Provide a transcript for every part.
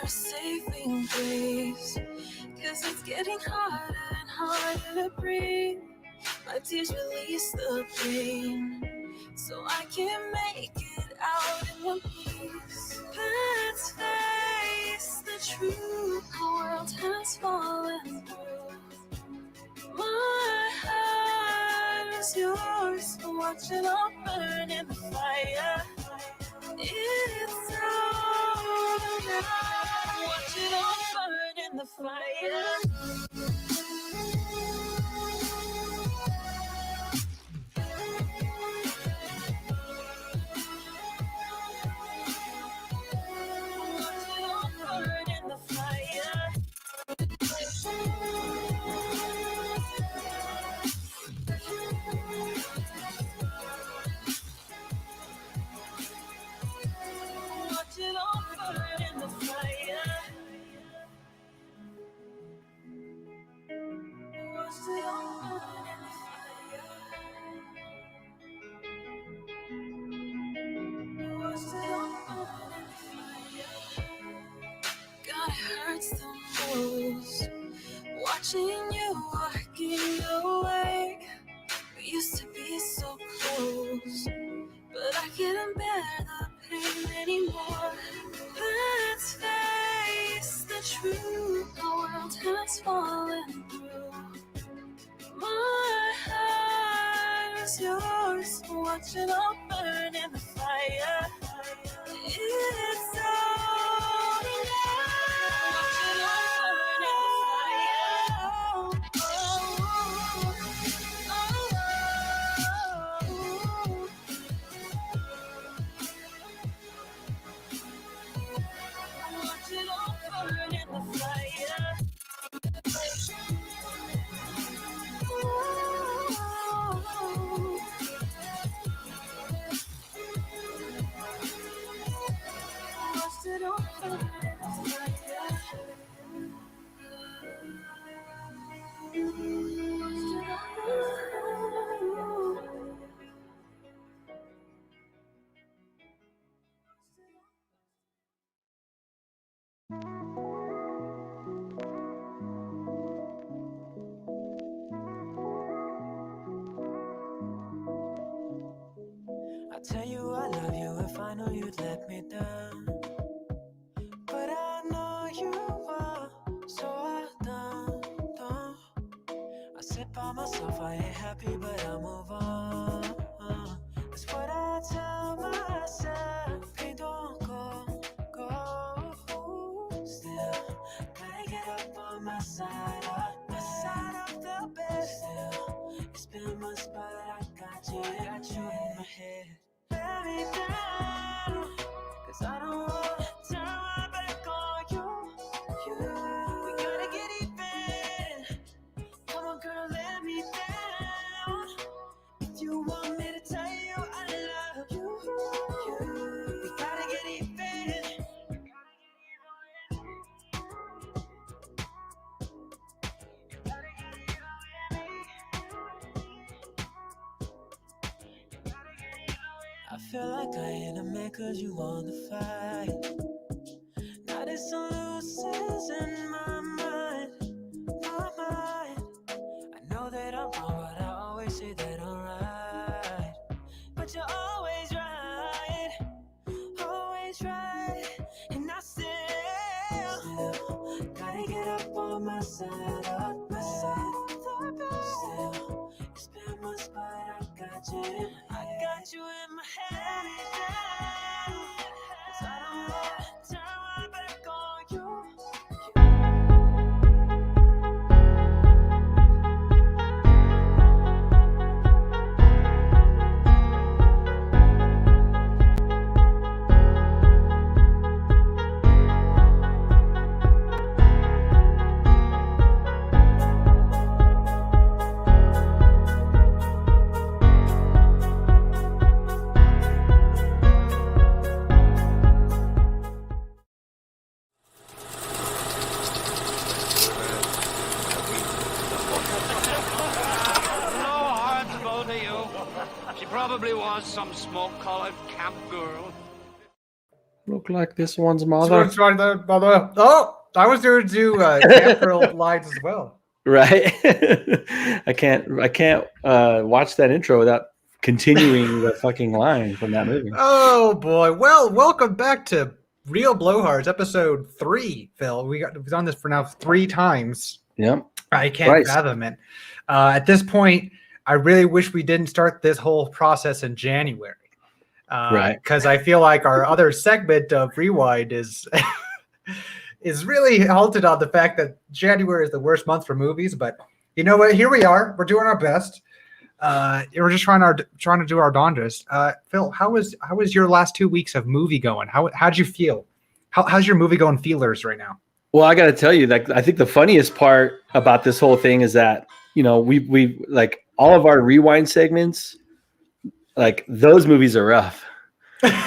a saving grace, 'cause it's getting harder and harder to breathe. My tears release the pain, so I can make it out in one piece. Let's face the truth, the world has fallen through. My heart is yours, watch it all burn in the fire. It's over now, watch it all burn in the fire. God, it hurts the most watching you walking away. We used to be so close, but I couldn't bear the pain anymore. Let's face the truth, the world has fallen through. My heart is yours, watch it all burn in the fire. It's over now, watch it all burn in the fire. Oh, oh, oh, watch it all burn in the fire. I'd tell you I love you if I knew you'd let me down, but I know you are, so I don't. I sit by myself, I ain't happy, but I move on. That's what I tell myself. Hey, don't go. Still, gotta get up on my side of the bed. Still, it's been months, but I got you in my head. Let me down, 'cause I don't want to turn my back on you. We gotta get even. Come on, girl, let me down. If you want me to tell you I love you, we gotta get even. I feel like I ain't a man 'cause you want to fight. Now there's some looses in my mind. I know that I'm wrong, but I always say that I'm right. But you're always right, and I still gotta get up on my side of the bed. Still, it's been months, but I got you in my head. 'Cause I don't want to turn my back on you. She probably was some smoke-collared camp girl. Look like this one's So mother. it's right there, mother. Oh, I was going to do Camp Girl lines as well. Right. I can't watch that intro without continuing the fucking line from that movie. Oh boy. Well, welcome back to Real Blowhards, episode 3, Phil. We've done this for now 3 times. Yep. I can't fathom it. At this point, I really wish we didn't start this whole process in January. Right. Because I feel like our other segment of Rewind is really halted on the fact that January is the worst month for movies. But you know what? Here we are. We're doing our best. We're just trying to do our darndest. Phil, how was your last 2 weeks of movie going? How'd you feel? How's your movie going feelers right now? Well, I got to tell you, like, I think the funniest part about this whole thing is that, you know, we like all of our rewind segments, like those movies are rough,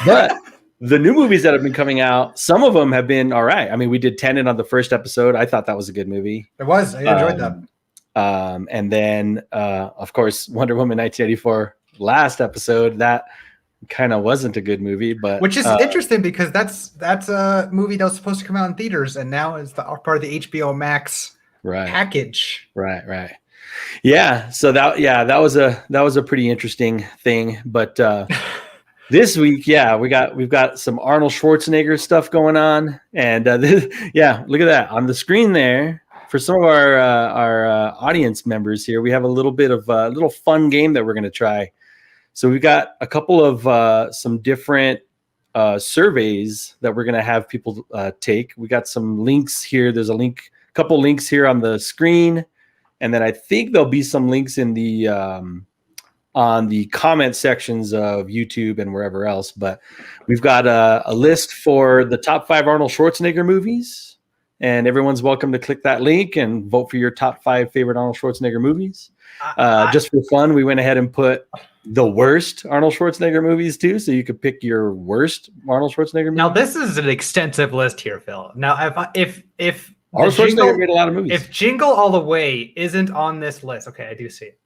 but the new movies that have been coming out, some of them have been all right. I mean, we did Tenet on the first episode. I thought that was a good movie. It was. I enjoyed that. And then, of course, Wonder Woman 1984 last episode, that kind of wasn't a good movie, but which is interesting because that's a movie that was supposed to come out in theaters and now is part of the HBO Max package. Right. Yeah. So that was a pretty interesting thing. But this week, we've got some Arnold Schwarzenegger stuff going on, and look at that on the screen there. For some of our audience members here, we have a little bit of a little fun game that we're going to try. So we've got a couple of some different surveys that we're going to have people take. We got some links here. There's a couple links here on the screen, and then I think there'll be some links in the on the comment sections of YouTube and wherever else. But we've got a list for the top 5 Arnold Schwarzenegger movies. And everyone's welcome to click that link and vote for your top 5 favorite Arnold Schwarzenegger movies. Just for fun, we went ahead and put the worst Arnold Schwarzenegger movies too, so you could pick your worst Arnold Schwarzenegger movie. Now, this is an extensive list here, Phil. Now, if Arnold Schwarzenegger made a lot of movies. If Jingle All the Way isn't on this list, okay, I do see it.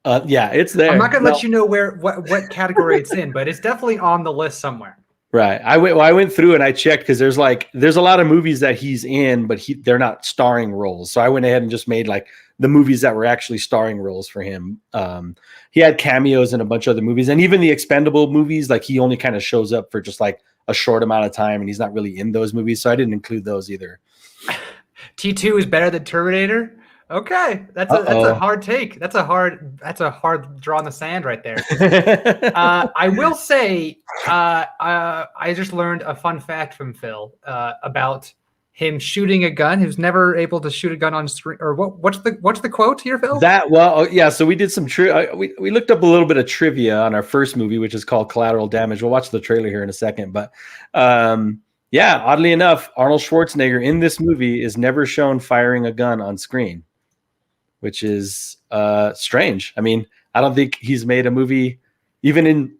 It's there. I'm not going to let you know what category it's in, but it's definitely on the list somewhere. Right. I went through and I checked because there's a lot of movies that he's in, but they're not starring roles. So I went ahead and just made like the movies that were actually starring roles for him. He had cameos in a bunch of other movies, and even the Expendable movies, like he only kind of shows up for just like a short amount of time, and he's not really in those movies. So I didn't include those either. T2 is better than Terminator. Okay, that's a hard take. That's a hard draw in the sand right there. I will say, I just learned a fun fact from Phil about him shooting a gun. He was never able to shoot a gun on screen. Or what's the quote here, Phil? So we did some we looked up a little bit of trivia on our first movie, which is called Collateral Damage. We'll watch the trailer here in a second, but oddly enough, Arnold Schwarzenegger in this movie is never shown firing a gun on screen, which is strange. I mean, I don't think he's made a movie, even in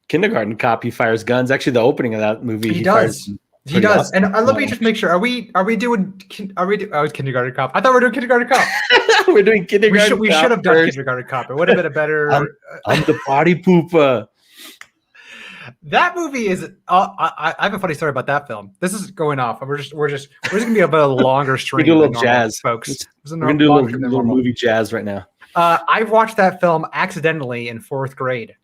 Kindergarten Cop, he fires guns. Actually, the opening of that movie, he does. He does. Awesome. And let me just make sure: are we doing Kindergarten Cop? I thought we were doing Kindergarten Cop. We're doing Kindergarten Cop. We should have done Kindergarten Cop. It would have been a better. I'm the party pooper. That movie is. I have a funny story about that film. This is going off. We're just gonna be a bit of a longer stream. We do a little jazz, folks. We're gonna do a little movie jazz right now. I watched that film accidentally in 4th grade.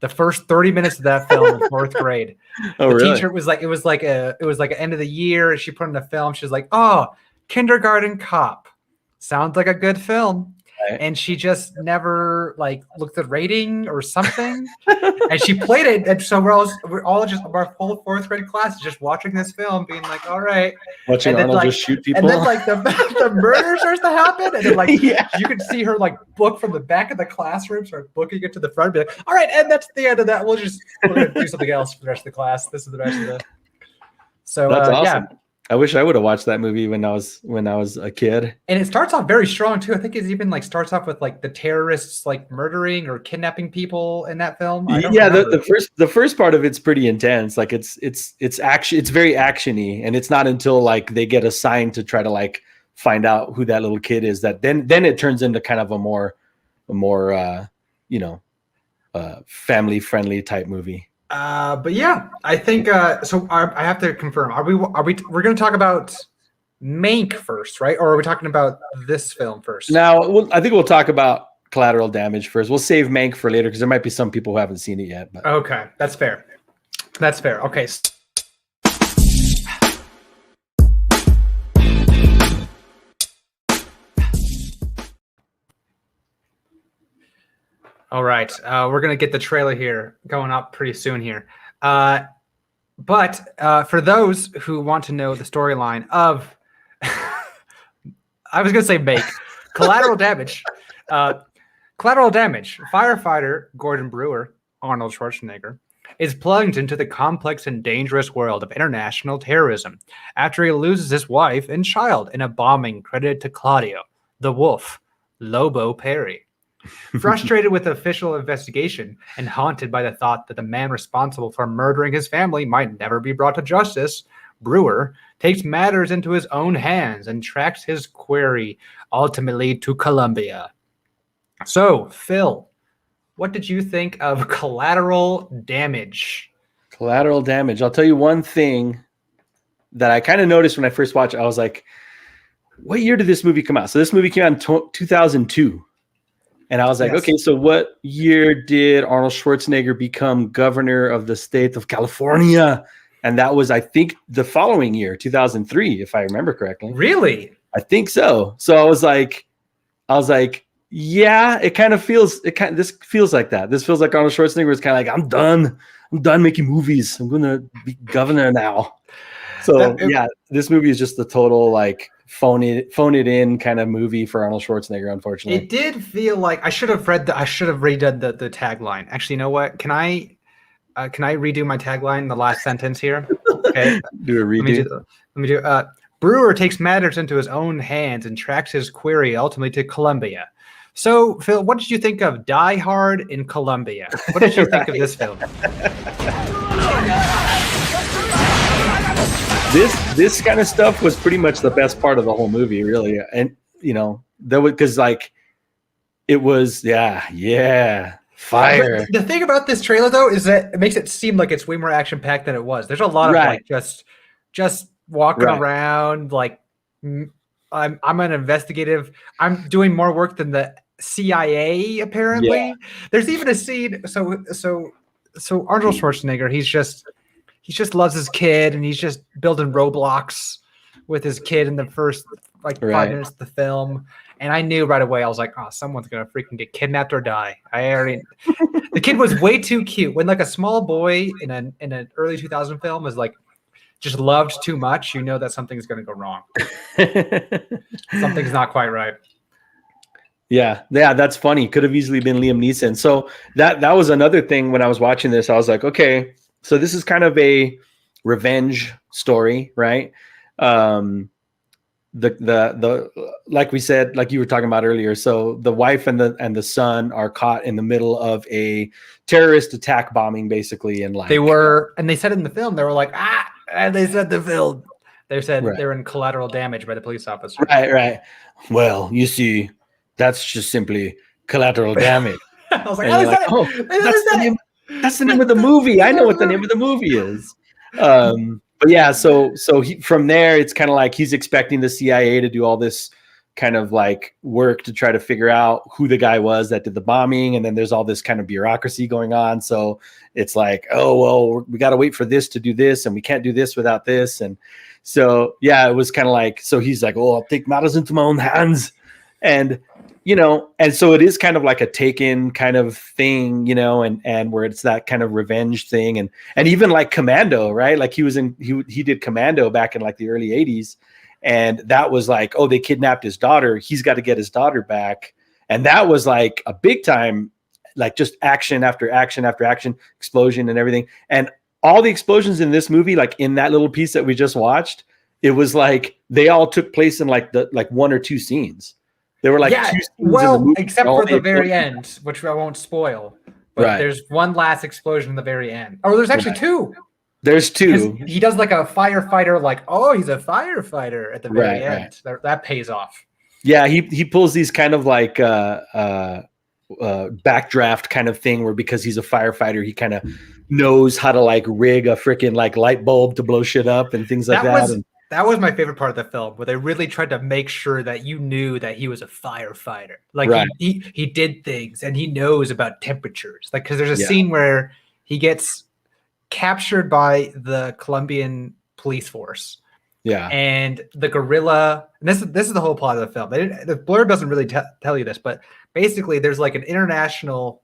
The first 30 minutes of that film in 4th grade. The teacher was like, it was like an end of the year. She put in a film. She was like, "Oh, Kindergarten Cop sounds like a good film." Right. And she just never like looked at rating or something. And she played it. And so we're all just our whole 4th grade class is just watching this film, being like, all right. Watching Arnold just shoot people. And then like the murder starts to happen. And then like you can see her like book from the back of the classroom, start booking it to the front, and be like, all right, and that's the end of that. We're gonna do something else for the rest of the class. This is the rest of the. So that's awesome. Yeah. I wish I would have watched that movie when I was a kid. And it starts off very strong too. I think it even like starts off with like the terrorists like murdering or kidnapping people in that film. The first part of it's pretty intense. Like it's very actiony, and it's not until like they get assigned to try to like find out who that little kid is that then it turns into kind of a more family friendly type movie. But yeah, I think so. I have to confirm. We're going to talk about Mank first, right? Or are we talking about this film first? Now, I think we'll talk about Collateral Damage first. We'll save Mank for later because there might be some people who haven't seen it yet. But. Okay, that's fair. That's fair. Okay. All right, we're gonna get the trailer here going up pretty soon here. But for those who want to know the storyline of, I was gonna say Make Collateral Damage. Collateral Damage. Firefighter Gordon Brewer, Arnold Schwarzenegger, is plunged into the complex and dangerous world of international terrorism after he loses his wife and child in a bombing credited to Claudio, the Wolf, Lobo Perry. Frustrated with the official investigation and haunted by the thought that the man responsible for murdering his family might never be brought to justice, Brewer takes matters into his own hands and tracks his quarry ultimately to Colombia. So, Phil, what did you think of Collateral Damage? Collateral Damage. I'll tell you one thing that I kind of noticed when I first watched it. I was like, what year did this movie come out? So this movie came out in 2002. And I was like, okay, so what year did Arnold Schwarzenegger become governor of the state of California? And that was, I think, the following year, 2003, if I remember correctly. Really? I think so. So I was like, yeah, this feels like that. This feels like Arnold Schwarzenegger was kind of like, I'm done making movies. I'm going to be governor now. So this movie is just the total like phone it in kind of movie for Arnold Schwarzenegger, unfortunately. It did feel like I should have redone the tagline. Actually, you know what? Can I redo my tagline, the last sentence here? Okay. Do a redo. Let me do Brewer takes matters into his own hands and tracks his query ultimately to Colombia. So, Phil, what did you think of Die Hard in Colombia? What did you think of this film? This kind of stuff was pretty much the best part of the whole movie, really. And there was because like it was fire. But the thing about this trailer though is that it makes it seem like it's way more action packed than it was. There's a lot of like just walking around like I'm an investigative. I'm doing more work than the CIA apparently. Yeah. There's even a scene. So Arnold Schwarzenegger, he just loves his kid and he's just building Roblox with his kid in the first 5 minutes of the film. And I knew right away, I was like, oh, someone's going to freaking get kidnapped or die. The kid was way too cute. When like a small boy in an early 2000 film is like just loved too much, you know that something's going to go wrong. Something's not quite right. Yeah, that's funny. Could have easily been Liam Neeson. So that was another thing when I was watching this. I was like, okay, so this is kind of a revenge story, right? The like we said, like you were talking about earlier. So the wife and the son are caught in the middle of a terrorist attack bombing, basically, and like they were, and they said in the film they were like and they said the film. They said they're in collateral damage by the police officer. Right. Well, you see, that's just simply collateral damage. I was like, that's the name of the movie. I know what the name of the movie is. But yeah, so from there, it's kind of like he's expecting the CIA to do all this kind of like work to try to figure out who the guy was that did the bombing. And then there's all this kind of bureaucracy going on. So it's like, oh, well, we got to wait for this to do this. And we can't do this without this. And so, yeah, it was kind of like, so he's like, oh, I'll take matters into my own hands. And, and so it is kind of like a Taken kind of thing, and where it's that kind of revenge thing. And even like Commando, right? Like he did Commando back in like the early 80s. And that was like, oh, they kidnapped his daughter. He's got to get his daughter back. And that was like a big time, like just action after action after action, explosion and everything. And all the explosions in this movie, like in that little piece that we just watched, it was like they all took place in like one or two scenes. There were like two scenes in the movie, except for the very end, which I won't spoil. But there's one last explosion in the very end. Oh, there's actually two. There's two. He does like a firefighter, like, oh, he's a firefighter at the very end. That pays off. Yeah, he pulls these kind of like backdraft kind of thing where because he's a firefighter, he kind of knows how to like rig a freaking like light bulb to blow shit up and things like that. That was my favorite part of the film, where they really tried to make sure that you knew that he was a firefighter. Like Right. he did things and he knows about temperatures. Like, because there's a Yeah. scene where he gets captured by the Colombian police force. Yeah. And the guerrilla, and this is the whole plot of the film. The blurb doesn't really tell you this, but basically there's like an international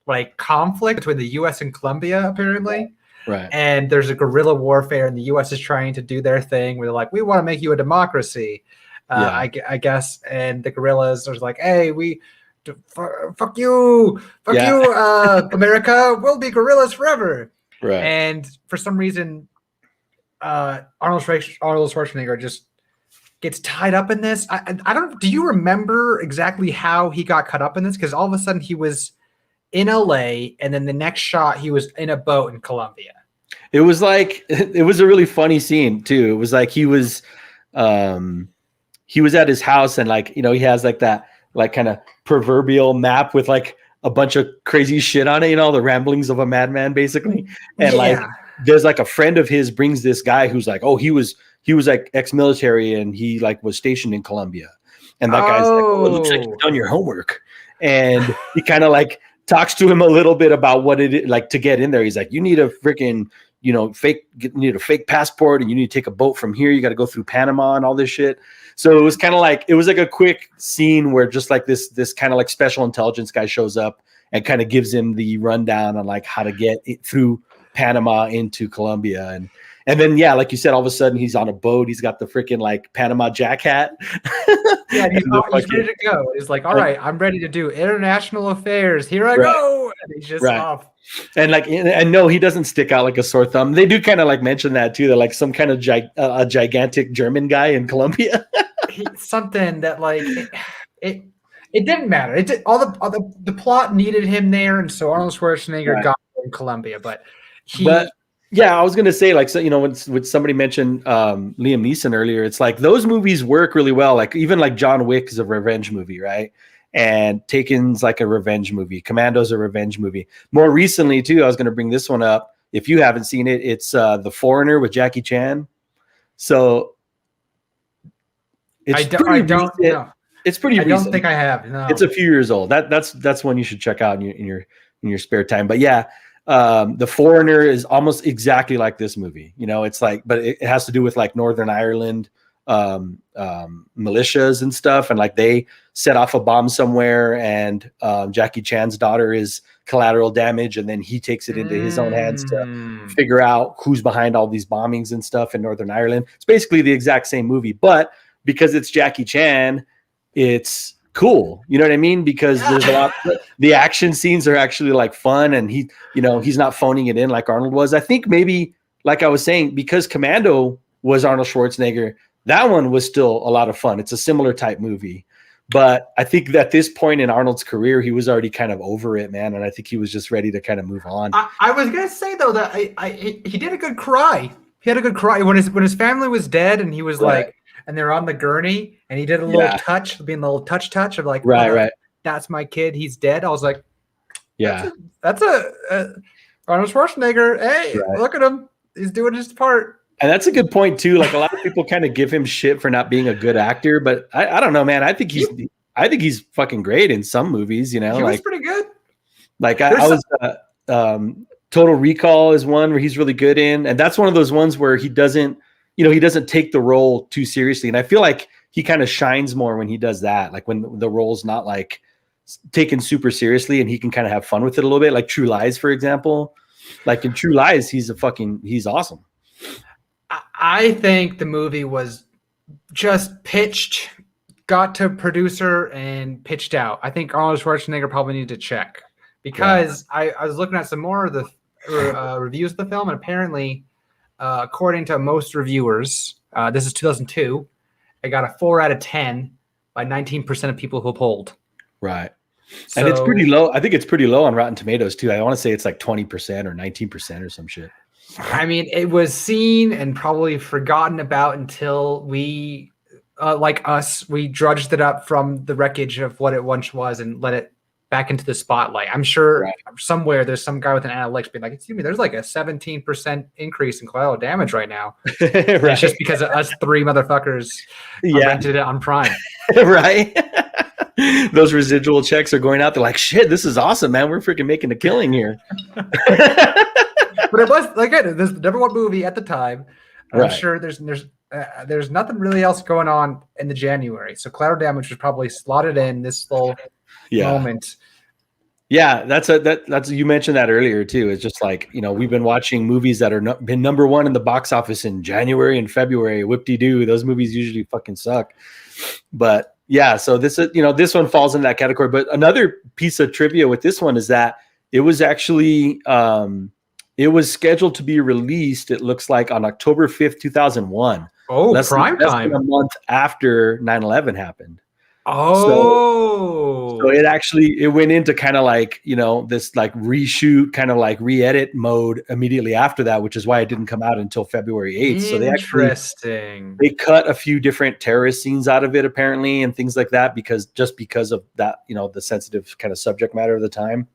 like conflict between the U.S. and Colombia, apparently. Right. And there's a guerrilla warfare, and the U.S. is trying to do their thing where they're like, we want to make you a democracy, I guess. And the guerrillas are like, hey, fuck you, America, we'll be guerrillas forever. Right. And for some reason, Arnold Schwarzenegger just gets tied up in this. I don't. Do you remember exactly how he got caught up in this? Because all of a sudden he was in LA, and then the next shot he was in a boat in Colombia. It was like, it was a really funny scene too. It was like he was at his house, and like, you know, he has like that like kind of proverbial map with like a bunch of crazy shit on it, you know, the ramblings of a madman basically. And like there's like a friend of his brings this guy who's like, oh, he was like ex-military and he like was stationed in Colombia. And that guy's like, oh, it looks like you've done your homework. And he kind of like talks to him a little bit about what it is like to get in there. He's like, you need a freaking, you know, you need a fake passport, and you need to take a boat from here. You got to go through Panama and all this shit. So it was kind of like, it was like a quick scene where just like this kind of like special intelligence guy shows up and kind of gives him the rundown on like how to get it through Panama into Colombia. And then, yeah, like you said, all of a sudden he's on a boat. He's got the freaking like Panama Jack hat. Yeah, he's ready to go. He's like, all right, I'm ready to do international affairs. Here I go. And he's just off. And like, and no, he doesn't stick out like a sore thumb. They do kind of like mention that too. They're like some kind of a gigantic German guy in Colombia. Something that like it didn't matter. It did, all the plot needed him there, and so Arnold Schwarzenegger got in Colombia. But yeah, I was gonna say, like, so, you know, when somebody mentioned Liam Neeson earlier, it's like those movies work really well. Like even like John Wick is a revenge movie, right? And Taken's like a revenge movie. Commando's a revenge movie. More recently, too, I was gonna bring this one up. If you haven't seen it, it's The Foreigner with Jackie Chan. So it's pretty recent. It's pretty recent. I don't think I have. No. It's a few years old. That's one you should check out in your spare time. But yeah. The Foreigner is almost exactly like this movie, you know. It's like, but it has to do with like Northern Ireland militias and stuff, and like they set off a bomb somewhere, and Jackie Chan's daughter is collateral damage, and then he takes it into his own hands to figure out who's behind all these bombings and stuff in Northern Ireland. It's basically the exact same movie, but because it's Jackie Chan, it's cool, you know what I mean? Because there's a lot. The action scenes are actually like fun, and he's not phoning it in like Arnold was. I think maybe, like I was saying, because Commando was Arnold Schwarzenegger, that one was still a lot of fun. It's a similar type movie, but I think that at this point in Arnold's career, he was already kind of over it, man, and I think he was just ready to kind of move on. I was gonna say though that he did a good cry. He had a good cry when his family was dead, and he was like. And they're on the gurney, and he did a little touch, being a little touch of like, right. That's my kid. He's dead. I was like, yeah, that's a Arnold Schwarzenegger. Hey, look at him. He's doing his part. And that's a good point too. Like a lot of people kind of give him shit for not being a good actor, but I don't know, man. I think he's fucking great in some movies. You know, he was pretty good. Like I was. Total Recall is one where he's really good in, and that's one of those ones where he doesn't take the role too seriously. And I feel like he kind of shines more when he does that. Like when the role's not like taken super seriously and he can kind of have fun with it a little bit. Like True Lies, for example. Like in True Lies, he's awesome. I think the movie was just pitched, got to producer and pitched out. I think Arnold Schwarzenegger probably needed to check because I was looking at some more of the reviews of the film, and apparently according to most reviewers, this is 2002, it got a 4 out of 10 by 19% of people who polled. Right. So, and it's pretty low. I think it's pretty low on Rotten Tomatoes too. I want to say it's like 20% or 19% or some shit. I mean, it was seen and probably forgotten about until we, like us, we drudged it up from the wreckage of what it once was and let it back into the spotlight. I'm sure Right. somewhere there's some guy with an analytics being like, excuse me, there's like a 17% increase in collateral damage right now. And it's just because of us three motherfuckers rented it on Prime. Right. Those residual checks are going out. They're like, shit, this is awesome, man. We're freaking making a killing here. But it was like it was the number one movie at the time. I'm sure there's nothing really else going on in the January. So Collateral Damage was probably slotted in this little moment. Yeah, that's you mentioned that earlier too. It's just like, you know, we've been watching movies that are been number one in the box office in January and February. Whoop-de-doo. Those movies usually fucking suck. But yeah, so this is, you know, this one falls in that category. But another piece of trivia with this one is that it was actually it was scheduled to be released, it looks like, on October 5th, 2001. Oh, prime time. A month after 9/11 happened. Oh, so it went into kind of like, you know, this like reshoot, kind of like re-edit mode immediately after that, which is why it didn't come out until February 8th. So they cut a few different terrorist scenes out of it apparently and things like that because of that, you know, the sensitive kind of subject matter of the time.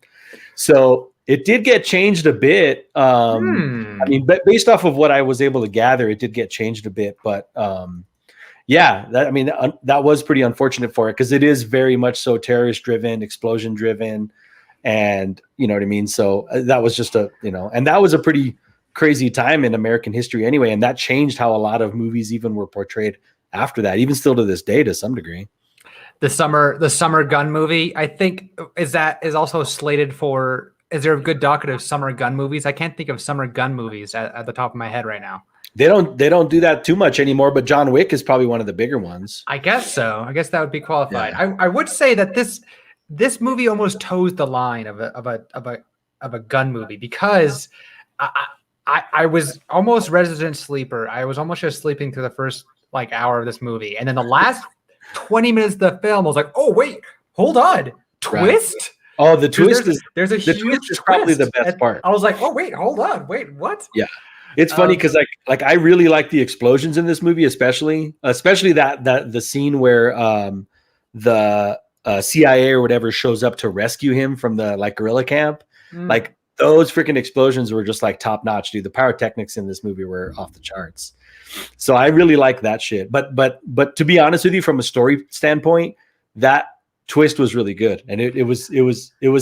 So it did get changed a bit. I mean, but based off of what I was able to gather, it did get changed a bit. But yeah, that was pretty unfortunate for it because it is very much so terrorist driven, explosion driven, and you know what I mean. So that was just and that was a pretty crazy time in American history anyway, and that changed how a lot of movies even were portrayed after that, even still to this day to some degree. The summer gun movie, I think, is also slated for. Is there a good docket of summer gun movies? I can't think of summer gun movies at the top of my head right now. They don't do that too much anymore, but John Wick is probably one of the bigger ones. I guess so. I guess that would be qualified. Yeah. I would say that this movie almost toes the line of a gun movie because I was almost resident sleeper. I was almost just sleeping through the first like hour of this movie, and then the last 20 minutes of the film, I was like, oh wait, hold on, twist. Right. Oh, the twist there's a huge twist is probably the best part. I was like, oh wait, hold on, wait, what? Yeah, it's funny because like I really like the explosions in this movie, especially that the scene where the CIA or whatever shows up to rescue him from the like guerrilla camp. Like those freaking explosions were just like top notch, dude. The pyrotechnics in this movie were off the charts. So I really like that shit. But to be honest with you, from a story standpoint, that twist was really good, and it was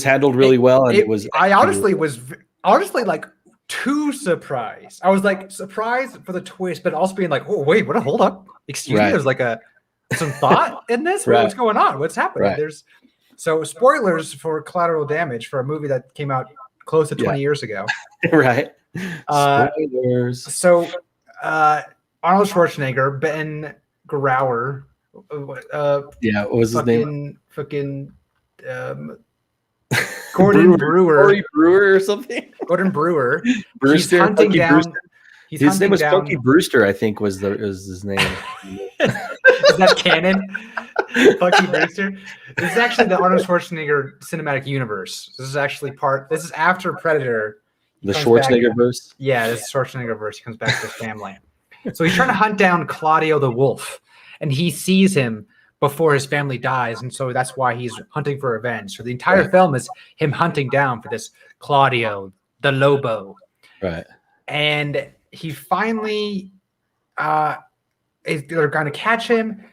handled really well, and I honestly was like too surprised. I was like surprised for the twist, but also being like, oh wait, what? Hold up, excuse me. There's like some thought in this. What's going on? What's happening? There's so spoilers for Collateral Damage for a movie that came out close to 20 years ago. Right. Spoilers. So Arnold Schwarzenegger, Ben Grauer. What was his name? Fucking Gordon Brewer. Brewer or something. Gordon Brewer. Brewster. He's hunting down. Brewster. His name was Funky Brewster, I think was his name. Is that canon? Funky Brewster. This is actually the Arnold Schwarzenegger cinematic universe. This is actually this is after Predator. The Schwarzenegger verse. Yeah, this is Schwarzenegger verse. He comes back to his family. So he's trying to hunt down Claudio the wolf. And he sees him before his family dies, and so that's why he's hunting for revenge. So the entire film is him hunting down for this Claudio, the Lobo. Right. And he finally they're going to catch him,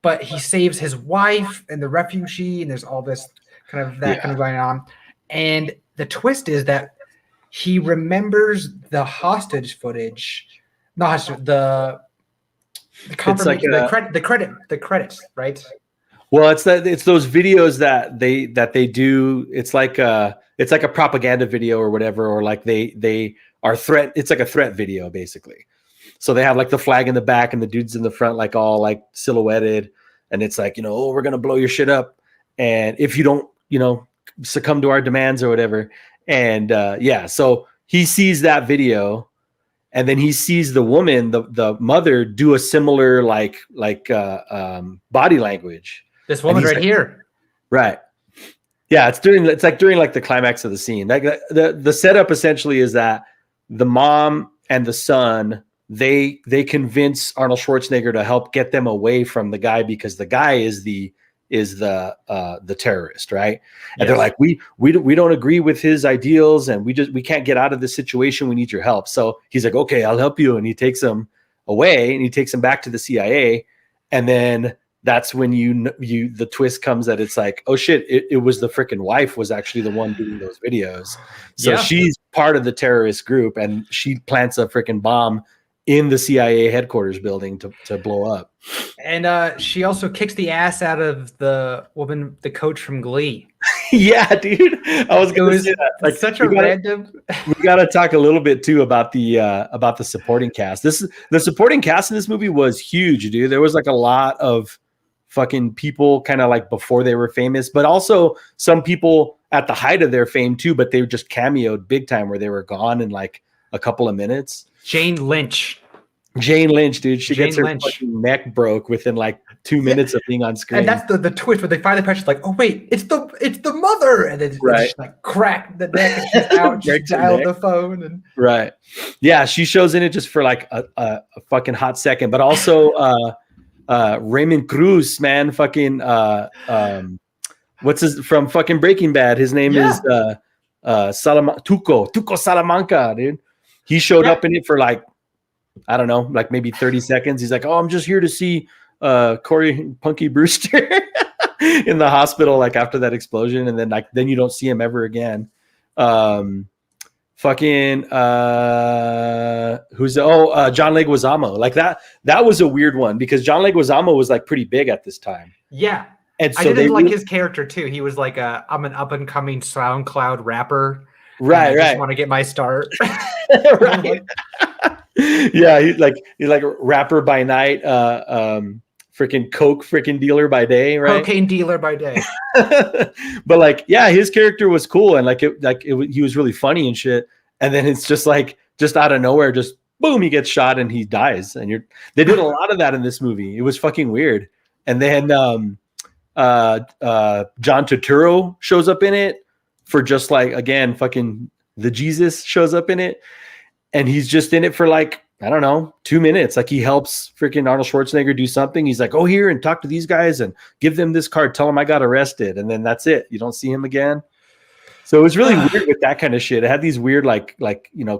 but he saves his wife and the refugee, and there's all this kind of going on. And the twist is that he remembers the hostage footage, the credits, right? Well, it's those videos that they do. It's like a propaganda video or whatever, or like they are threat. It's like a threat video basically. So they have like the flag in the back and the dudes in the front, like all like silhouetted, and it's like, oh, we're gonna blow your shit up, and if you don't, succumb to our demands or whatever. And so he sees that video. And then he sees the woman, the mother, do a similar body language. This woman right here, right? Yeah, it's during the climax of the scene. Like the setup essentially is that the mom and the son they convince Arnold Schwarzenegger to help get them away from the guy because the guy is the is the terrorist, right? And Yes. they're like, we don't agree with his ideals, and we can't get out of this situation. We need your help. So he's like, okay, I'll help you, and he takes him away, and he takes him back to the CIA, and then that's when the twist comes that it's like, oh shit, it was the freaking wife was actually the one doing those videos. So Yeah. she's part of the terrorist group, and she plants a freaking bomb in the CIA headquarters building to blow up. And she also kicks the ass out of the woman, the coach from Glee. Yeah, dude. I was going to say that. Like, Such a random. We got to talk a little bit too about the supporting cast. The supporting cast in this movie was huge, dude. There was like a lot of fucking people kind of like before they were famous, but also some people at the height of their fame too, but they just cameoed big time where they were gone in like a couple of minutes. Jane Lynch, dude. She Jane gets her Lynch. fucking neck broke within like 2 minutes of being on screen. And that's the twist where they finally catch like, oh wait, it's the mother, and then they just like crack the neck and she's out, just Breaks her dial neck. the phone, and Right. Yeah, she shows in it just for like a fucking hot second, but also Raymond Cruz, man, fucking what's his from fucking Breaking Bad? His name is Tuco Salamanca, dude. He showed up in it for like, I don't know, like maybe 30 seconds. He's like, oh, I'm just here to see Corey Punky Brewster in the hospital, like after that explosion, and then you don't see him ever again. John Leguizamo, like that was a weird one because John Leguizamo was like pretty big at this time. yeah. And so I didn't like his character too. He was like, I'm an up and coming SoundCloud rapper. Right. I just want to get my start. Right. Yeah, he's like rapper by night, freaking coke freaking dealer by day, right? Cocaine dealer by day. But like, yeah, his character was cool, and he was really funny and shit. And then it's just like, just out of nowhere, just boom, he gets shot and he dies. And they did a lot of that in this movie. It was fucking weird. And then John Turturro shows up in it for just like, again, fucking the Jesus shows up in it. And he's just in it for like, I don't know, 2 minutes. Like he helps freaking Arnold Schwarzenegger do something. He's like, oh, here and talk to these guys and give them this card. Tell them I got arrested. And then that's it. You don't see him again. So it was really weird with that kind of shit. It had these weird, like,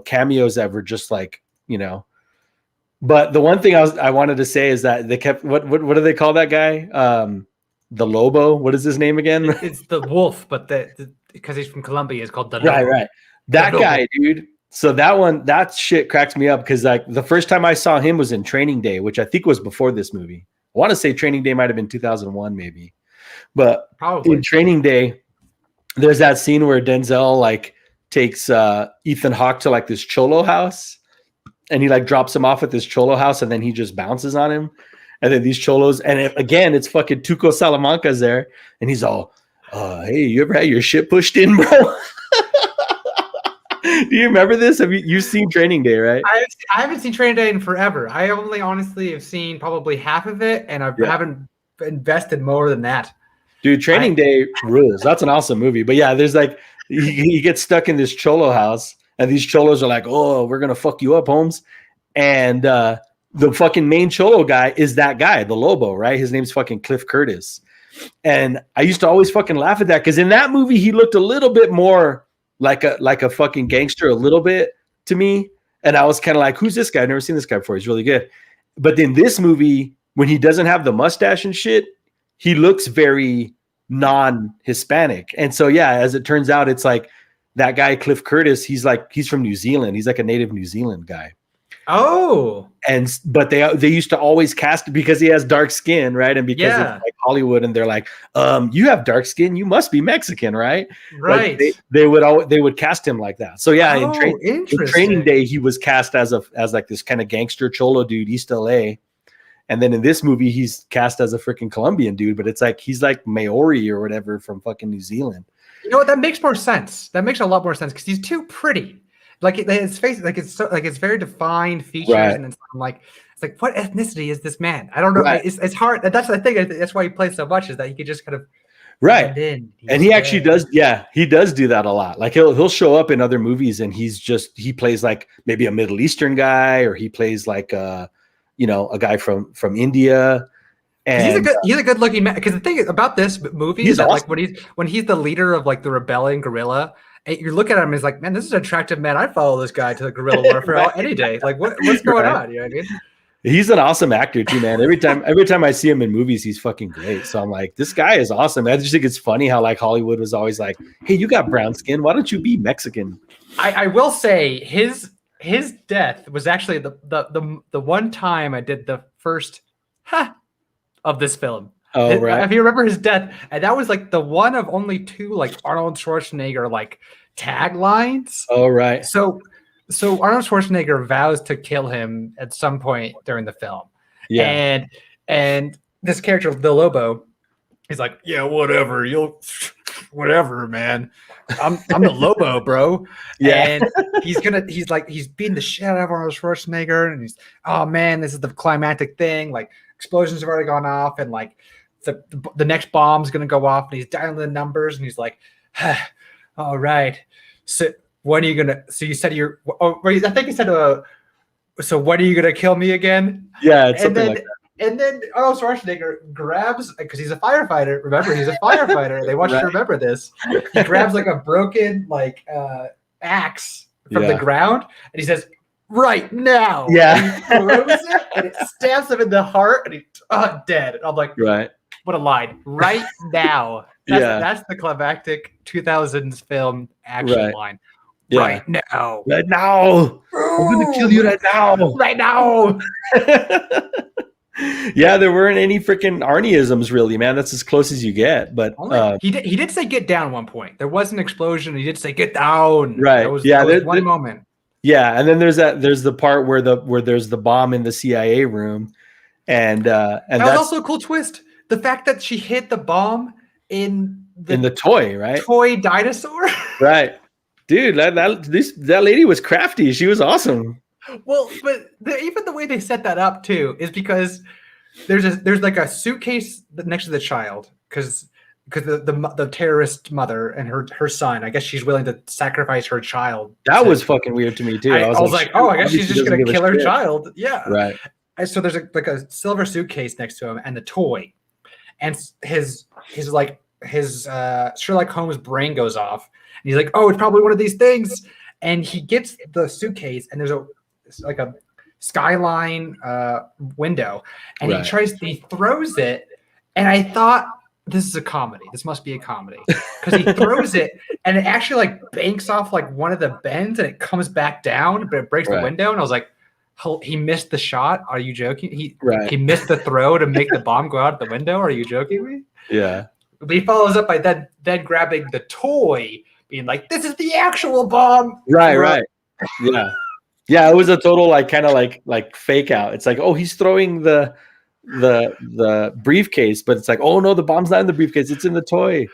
cameos that were just like, but the one thing I wanted to say is that they kept, what do they call that guy? The Lobo. What is his name again? It's the wolf, but because he's from Colombia, it's called the Lobo. Right. That guy, dude. So that shit cracks me up because like the first time I saw him was in Training Day, which I think was before this movie. I want to say Training Day might have been 2001 maybe. But Probably. In Training Day, there's that scene where Denzel like takes Ethan Hawke to like this cholo house and he like drops him off at this cholo house and then he just bounces on him. And then these cholos, and it's fucking Tuco Salamanca's there and he's all, hey, you ever had your shit pushed in, bro? Do you remember this? Have you've seen Training Day, right? I haven't seen Training Day in forever. I only honestly have seen probably half of it, and I haven't invested more than that. Dude, Training Day rules. That's an awesome movie. But yeah, there's like he gets stuck in this cholo house, and these cholos are like, "Oh, we're gonna fuck you up, Holmes." And the fucking main cholo guy is that guy, the Lobo, right? His name's fucking Cliff Curtis. And I used to always fucking laugh at that because in that movie he looked a little bit more like a fucking gangster a little bit to me. And I was kind of like, who's this guy? I've never seen this guy before. He's really good. But in this movie, when he doesn't have the mustache and shit, he looks very non-Hispanic. And so, yeah, as it turns out, it's like that guy, Cliff Curtis, he's from New Zealand. He's like a native New Zealand guy. Oh. But they used to always cast because he has dark skin, right? And because it's like Hollywood, and they're like, you have dark skin, you must be Mexican, right? Right. Like they would cast him like that. So yeah, in Training Day, he was cast as like this kind of gangster cholo dude, East LA. And then in this movie, he's cast as a freaking Colombian dude, but it's like he's like Maori or whatever from fucking New Zealand. You know what? That makes more sense. That makes a lot more sense because he's too pretty. Like his face, it's very defined features, right. And it's like what ethnicity is this man? I don't know. Right. It's hard. That's the thing. That's why he plays so much is that he could just kind of blend in. And he actually does. Yeah, he does do that a lot. Like he'll show up in other movies and he plays like maybe a Middle Eastern guy, or he plays like a guy from India. And he's a good looking man. Because the thing about this movie He's is that awesome. like when he's the leader of like the rebelling guerrilla, and you look at him and he's like, man, this is an attractive man. I'd follow this guy to the guerrilla warfare Right. any day. Like what's going Right. on? You know what I mean? he's an awesome actor too, man. Every time I see him in movies, he's fucking great. So I'm like, this guy is awesome. I just think it's funny how like Hollywood was always like, hey, you got brown skin. Why don't you be Mexican? I will say his death was actually the one time I did the first of this film. Oh, right. If you remember his death, and that was like the one of only two like Arnold Schwarzenegger like taglines. Oh, right. So Arnold Schwarzenegger vows to kill him at some point during the film. Yeah. And this character, the Lobo, he's like, yeah, whatever, whatever, man. I'm the Lobo, bro. Yeah. And he's beating the shit out of Arnold Schwarzenegger, and he's, oh man, this is the climactic thing. Like explosions have already gone off, and like the next bomb's gonna go off, and he's dialing the numbers, and he's like, all right. So when are you gonna? So you said you're. Oh, I think you said. So when are you gonna kill me again? Yeah, it's something like that. And then Arnold Schwarzenegger grabs, because he's a firefighter. Remember, he's a firefighter. They want you to remember this. He grabs like a broken like axe from the ground, and he says, "Right now." Yeah. And he throws it, and it stabs him in the heart, and he's dead. And I'm like, Right. what a line! Right now. That's the climactic 2000s film action line. Yeah. Right now. Right now. I'm gonna kill you right now. Right now. Yeah, there weren't any freaking Arnieisms really, man. That's as close as you get. But he did say get down at one point. There was an explosion. He did say get down. Right. That was one moment. Yeah, and then there's the part where there's the bomb in the CIA room, and that was that's also a cool twist. The fact that she hit the bomb in the toy, right? Toy dinosaur. Right. Dude, that lady was crafty. She was awesome. Well, but even the way they set that up too is because there's like a suitcase next to the child because the terrorist mother and her son. I guess she's willing to sacrifice her child. That was fucking weird to me too. I was like, oh, I guess she's just gonna kill her child. Yeah. Right. And so there's a silver suitcase next to him and the toy, and his Sherlock Holmes brain goes off. And he's like, oh, it's probably one of these things. And he gets the suitcase, and there's a skyline window, and he throws it. And I thought, this is a comedy. This must be a comedy, because he throws it, and it actually like banks off like one of the bends, and it comes back down, but it breaks the window. And I was like, he missed the shot. Are you joking? He missed the throw to make the bomb go out the window. Are you joking me? Yeah. But he follows up by then grabbing the toy, being like, "This is the actual bomb." Right. Yeah. Yeah, it was a total like kind of like fake out. It's like, oh, he's throwing the briefcase, but it's like, oh no, the bomb's not in the briefcase, it's in the toy.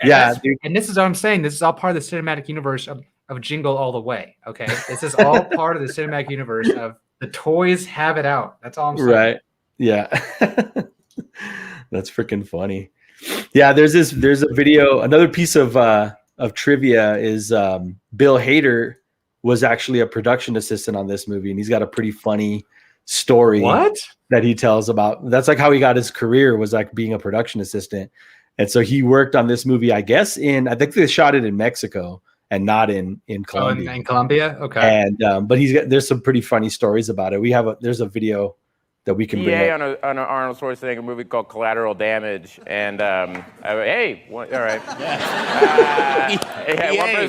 And this is what I'm saying. This is all part of the cinematic universe of Jingle All the Way. Okay, this is all part of the cinematic universe of the toys have it out. That's all I'm saying. Right. Yeah. That's freaking funny. Yeah, there's a video. Another piece of trivia is Bill Hader was actually a production assistant on this movie, and he's got a pretty funny story that he tells about. That's like how he got his career, was like being a production assistant. And so he worked on this movie, I guess I think they shot it in Mexico and not in Colombia. In Colombia, okay. And but there's some pretty funny stories about it. There's a video that we can bring up. on an Arnold Schwarzenegger movie called Collateral Damage, and all right. One person's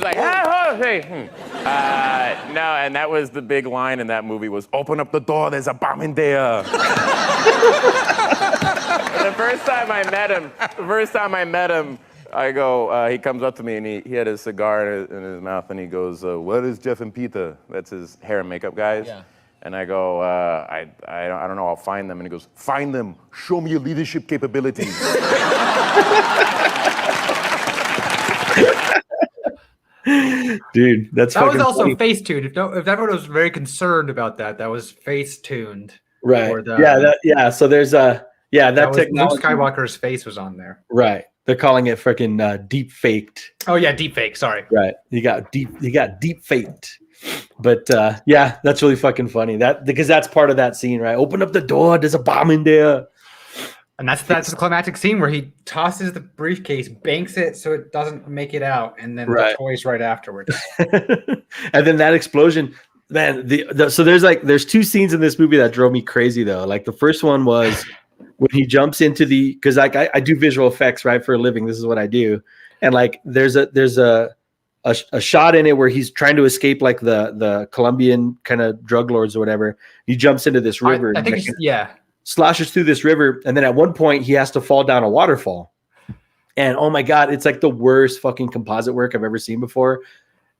like, no, and that was the big line in that movie was, "Open up the door, there's a bomb in there." The first time I met him, I go, he comes up to me and he had his cigar in his mouth, and he goes, "What is Jeff and Peter?" That's his hair and makeup guys. Yeah. And I go, I don't know, I'll find them. And he goes, "Find them, show me your leadership capabilities." Dude, that was also funny. Face tuned. If everyone was very concerned about that was face tuned. Right. So there's that technology. Luke Skywalker's face was on there. Right. They're calling it freaking deep faked. Oh yeah, deep fake. Sorry. Right. He got deep faked. But that's really fucking funny. Because that's part of that scene, right? Open up the door. There's a bomb in there. And that's the climactic scene where he tosses the briefcase, banks it so it doesn't make it out, and then the toys right afterwards. And then that explosion, man. So there's two scenes in this movie that drove me crazy though. Like the first one was when he jumps into because like I do visual effects right for a living. This is what I do, and like there's a shot in it where he's trying to escape like the Colombian kind of drug lords or whatever. He jumps into this river. I think sloshes through this river, and then at one point he has to fall down a waterfall. And oh my god, it's like the worst fucking composite work I've ever seen before.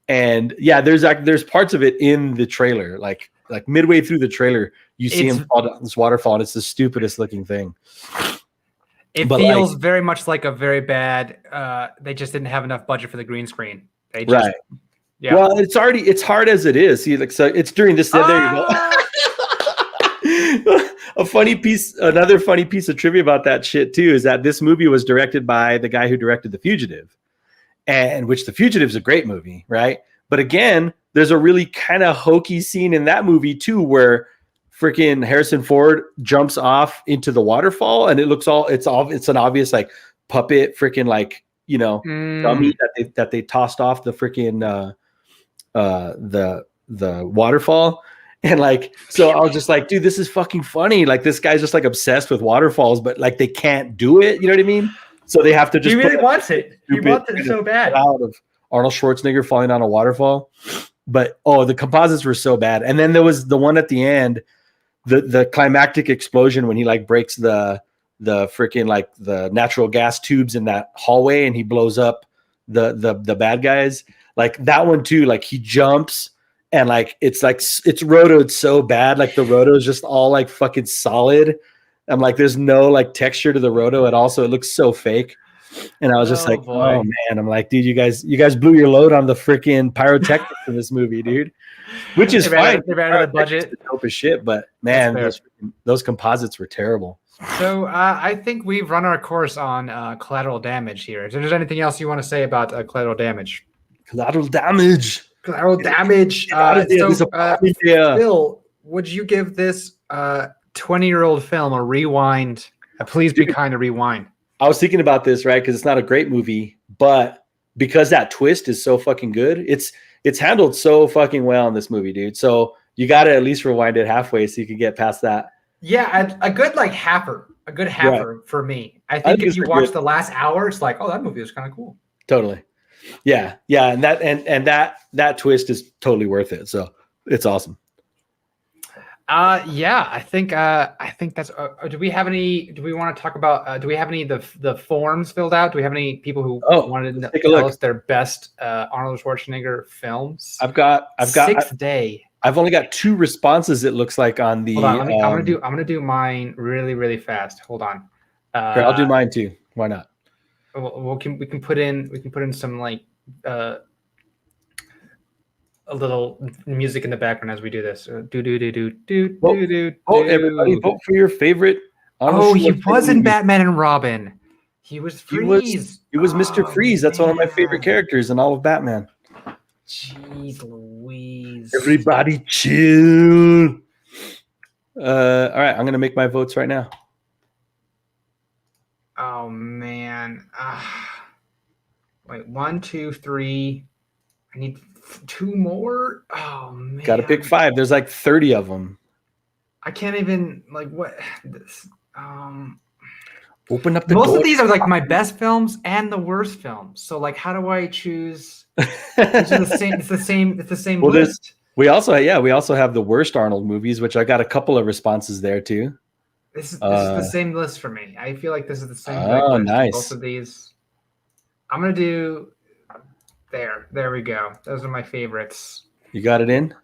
And yeah, there's parts of it in the trailer, like midway through the trailer, you see him fall down this waterfall, and it's the stupidest looking thing. It feels very much like a very bad. They just didn't have enough budget for the green screen. Right. Yeah. Well, it's hard as it is. See, like so, it's during this. There you go. Another funny piece of trivia about that shit too is that this movie was directed by the guy who directed The Fugitive, and which The Fugitive is a great movie, right? But again, there's a really kind of hokey scene in that movie too, where freaking Harrison Ford jumps off into the waterfall, and it's an obvious like puppet freaking like dummy that they tossed off the freaking the waterfall. And like, so I was just like, dude, this is fucking funny. Like this guy's just like obsessed with waterfalls, but like they can't do it. You know what I mean? So they have to just. He really wants it. He wants it so bad. Out of Arnold Schwarzenegger falling down a waterfall, but the composites were so bad. And then there was the one at the end, the climactic explosion when he like breaks the freaking like the natural gas tubes in that hallway and he blows up the bad guys. Like that one too. Like he jumps. And like it's rotoed so bad, like the roto is just all like fucking solid. I'm like, there's no like texture to the roto at all, so it looks so fake. And I was just like, boy. Oh man, I'm like, dude, you guys blew your load on the freaking pyrotechnics in this movie, dude. Which is fine. They ran out of the budget. Dope as shit, but man, those composites were terrible. So I think we've run our course on Collateral Damage here. Is there anything else you want to say about Collateral Damage? Collateral Damage. Collateral Damage. Phil, would you give this 20-year-old film a rewind? Please be kind to rewind. I was thinking about this, right? Because it's not a great movie, but because that twist is so fucking good, it's handled so fucking well in this movie, dude. So you got to at least rewind it halfway so you can get past that. Yeah, a good like halfer, for me. I think if you watch the last hour, it's like, oh, that movie was kind of cool. Totally. Yeah, and that twist is totally worth it. So it's awesome. Yeah, I think that's. Do we have any? Do we want to talk about? Do we have any of the forms filled out? Do we have any people who wanted to tell us their best Arnold Schwarzenegger films? I've got Sixth Day. I've only got 2 responses. It looks like on the. Hold on, I'm gonna do mine really really fast. Hold on. Here, I'll do mine too. Why not? We can put in some like a little music in the background as we do this. Everybody vote for your favorite. He was in Batman and Robin. He was Freeze. He was Mr. Freeze. That's one of my favorite characters in all of Batman. Jeez Louise. Everybody chill. All right, I'm gonna make my votes right now. Oh man. Wait, 1, 2, 3. I need 2 more. Oh man. Got to pick 5. There's like 30 of them. I can't even like what this. Open up the. Most of these are like my best films and the worst films. So like, how do I choose? It's the same list. We also have the worst Arnold movies, which I got a couple of responses there too. This is the same list for me. I feel like this is the same. Oh, nice. Both of these. I'm gonna do. There we go. Those are my favorites. You got it in?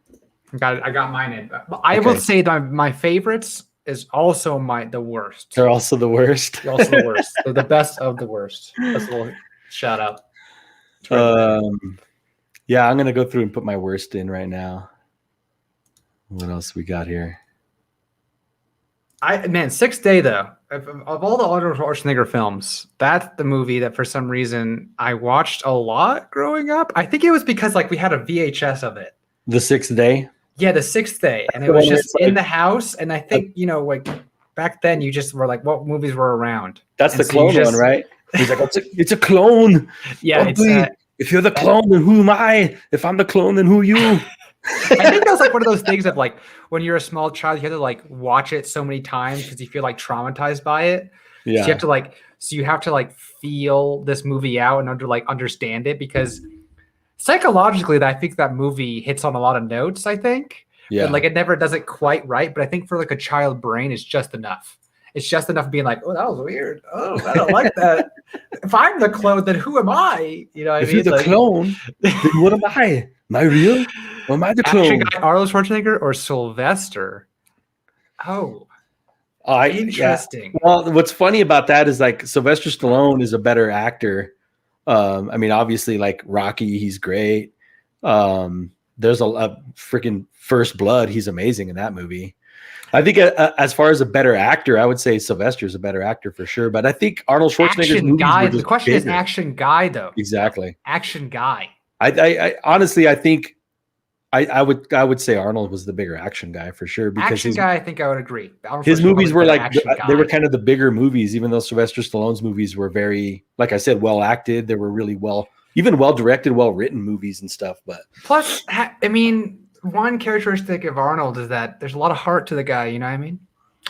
I got mine in. But I will say that my favorites is also the worst. They're also the worst. They're also the worst. They're the best of the worst. That's a little shout out. Yeah, I'm gonna go through and put my worst in right now. What else we got here? Sixth Day though. Of all the Arnold Schwarzenegger films, that's the movie that for some reason I watched a lot growing up. I think it was because like we had a VHS of it. The Sixth Day? Yeah, The Sixth Day. And it was just in the house. And I think, like back then you just were like, what movies were around? That's And the so you clone just- one, right? He's like, it's a clone. Yeah, Oh, it's. please. If you're the clone, then who am I? If I'm the clone, then who are you? I think that's like one of those things of like when you're a small child, you have to like watch it so many times because you feel like traumatized by it. Yeah. So you have to like feel this movie out and understand it because psychologically, I think that movie hits on a lot of notes. I think, Yeah. but like it never does it quite right. But I think for like a child brain, it's just enough. It's just enough being like, oh, that was weird. Oh, I don't like that. If I'm the clone, then who am I? You know what I If mean? you're the Like- clone, then what am I? Am I real? Or am I the Action clone? guy Arnold Schwarzenegger or Sylvester? Oh, Yeah. interesting. Well, what's funny about that is like Sylvester Stallone is a better actor. I mean, obviously, like Rocky, he's great. There's a freaking First Blood. He's amazing in that movie. I think as far as a better actor, I would say Sylvester's a better actor for sure. But I think Arnold Schwarzenegger's Action movies guy. were The just question is bigger. action guy though. Exactly. Action guy. I honestly, I think I would say Arnold was the bigger action guy for sure because Action guy. I think I would agree. Arnold his Schwarzenegger movies was were better like action they were guy. kind of the bigger movies, even though Sylvester Stallone's movies were very, like I said, well acted. They were really well directed, well written movies and stuff. But Plus, I mean, one characteristic of Arnold is that there's a lot of heart to the guy. You know what I mean?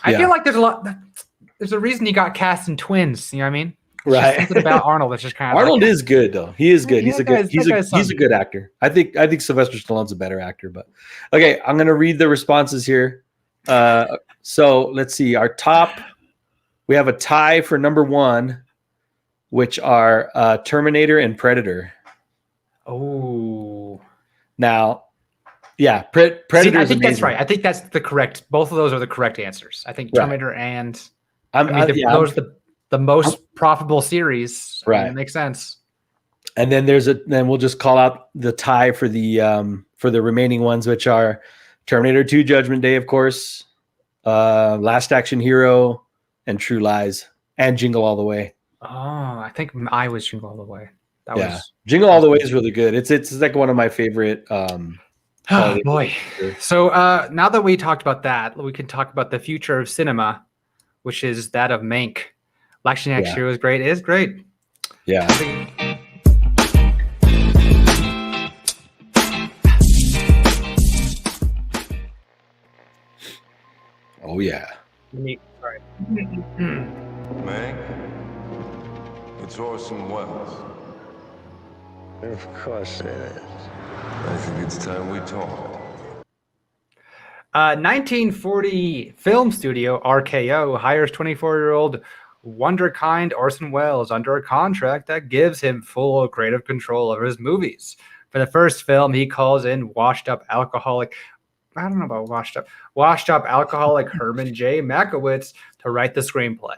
I Yeah. feel like there's a reason he got cast in Twins. You know what I mean? It's just Right. something about Arnold that's just kind of Arnold like, is good though. He is good. Yeah, He's a that good. guy's- He's that a guy's he's a something. good actor. I think Sylvester Stallone's a better actor. But okay, I'm gonna read the responses here. So let's see. We have a tie for number one, which are Terminator and Predator. Oh. Now, yeah, Predator. I think that's right. I think that's the correct. Both of those are the correct answers. I think Right. Terminator and Those are the most profitable series. I mean, Right. it makes sense. And then then we'll just call out the tie for the remaining ones, which are Terminator 2 Judgment Day, of course, Last Action Hero, and True Lies, and Jingle All the Way. Oh, I think I was Jingle All the Way. That Yeah. was Jingle All the Way is really good. It's like one of my favorite oh holiday boy. movies. So now that we talked about that, we can talk about the future of cinema, which is that of Mank. Action Yeah. Hero is great. It is great. Yeah. Oh yeah. Sorry. Mank, it's Orson Welles. Of course it is. I think it's time we talk. 1940 film studio RKO hires 24-year-old wonderkind Orson Welles under a contract that gives him full creative control over his movies. For the first film, he calls in washed up alcoholic Herman J. Makowitz to write the screenplay.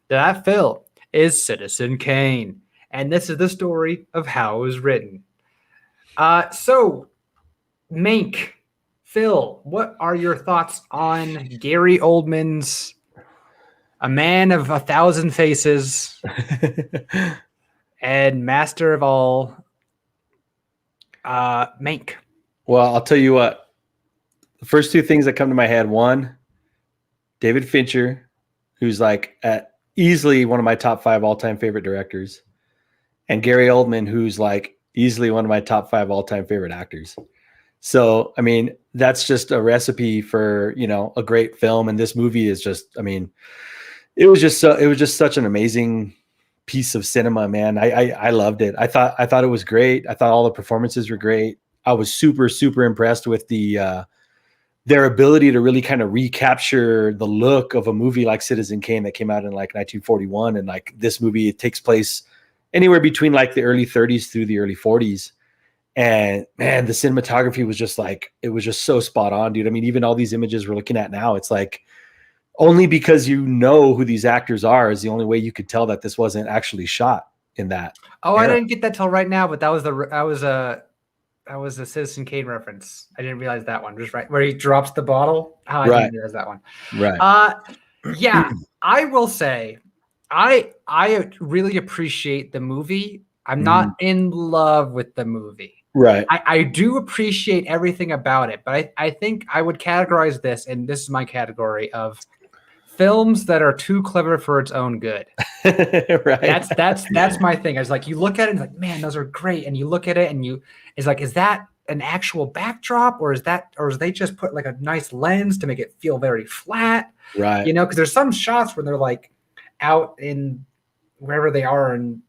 That film is Citizen Kane, and this is the story of how it was written. So, Mank. Phil, what are your thoughts on Gary Oldman's A Man of a Thousand Faces and Master of All, Mank? Well, I'll tell you what. The first two things that come to my head: one, David Fincher, who's like easily one of my top 5 all-time favorite directors, and Gary Oldman, who's like easily one of my top 5 all-time favorite actors. So, I mean, that's just a recipe for, a great film. And this movie is just, I mean, it was just such an amazing piece of cinema, man. I loved it. I thought it was great. I thought all the performances were great. I was super, super impressed with their ability to really kind of recapture the look of a movie like Citizen Kane that came out in like 1941. And like this movie, it takes place anywhere between like the early 30s through the early 40s. And man, the cinematography was just like, it was just so spot on, dude. I mean, even all these images we're looking at now, it's like only because you know who these actors are is the only way you could tell that this wasn't actually shot in that. Oh, era. I didn't get that till right now, but that was a Citizen Kane reference. I didn't realize that one. Just right where he drops the bottle. Oh, I Right. didn't realize that one. Right. Yeah, I will say, I really appreciate the movie. I'm not in love with the movie. Right. I do appreciate everything about it, but I think I would categorize this, and this is my category of films that are too clever for its own good. Right. That's my thing. I was like, you look at it and it's like, man, those are great. And you look at it and it's like, is that an actual backdrop or is they just put like a nice lens to make it feel very flat? Right. You know, because there's some shots where they're like out in wherever they are in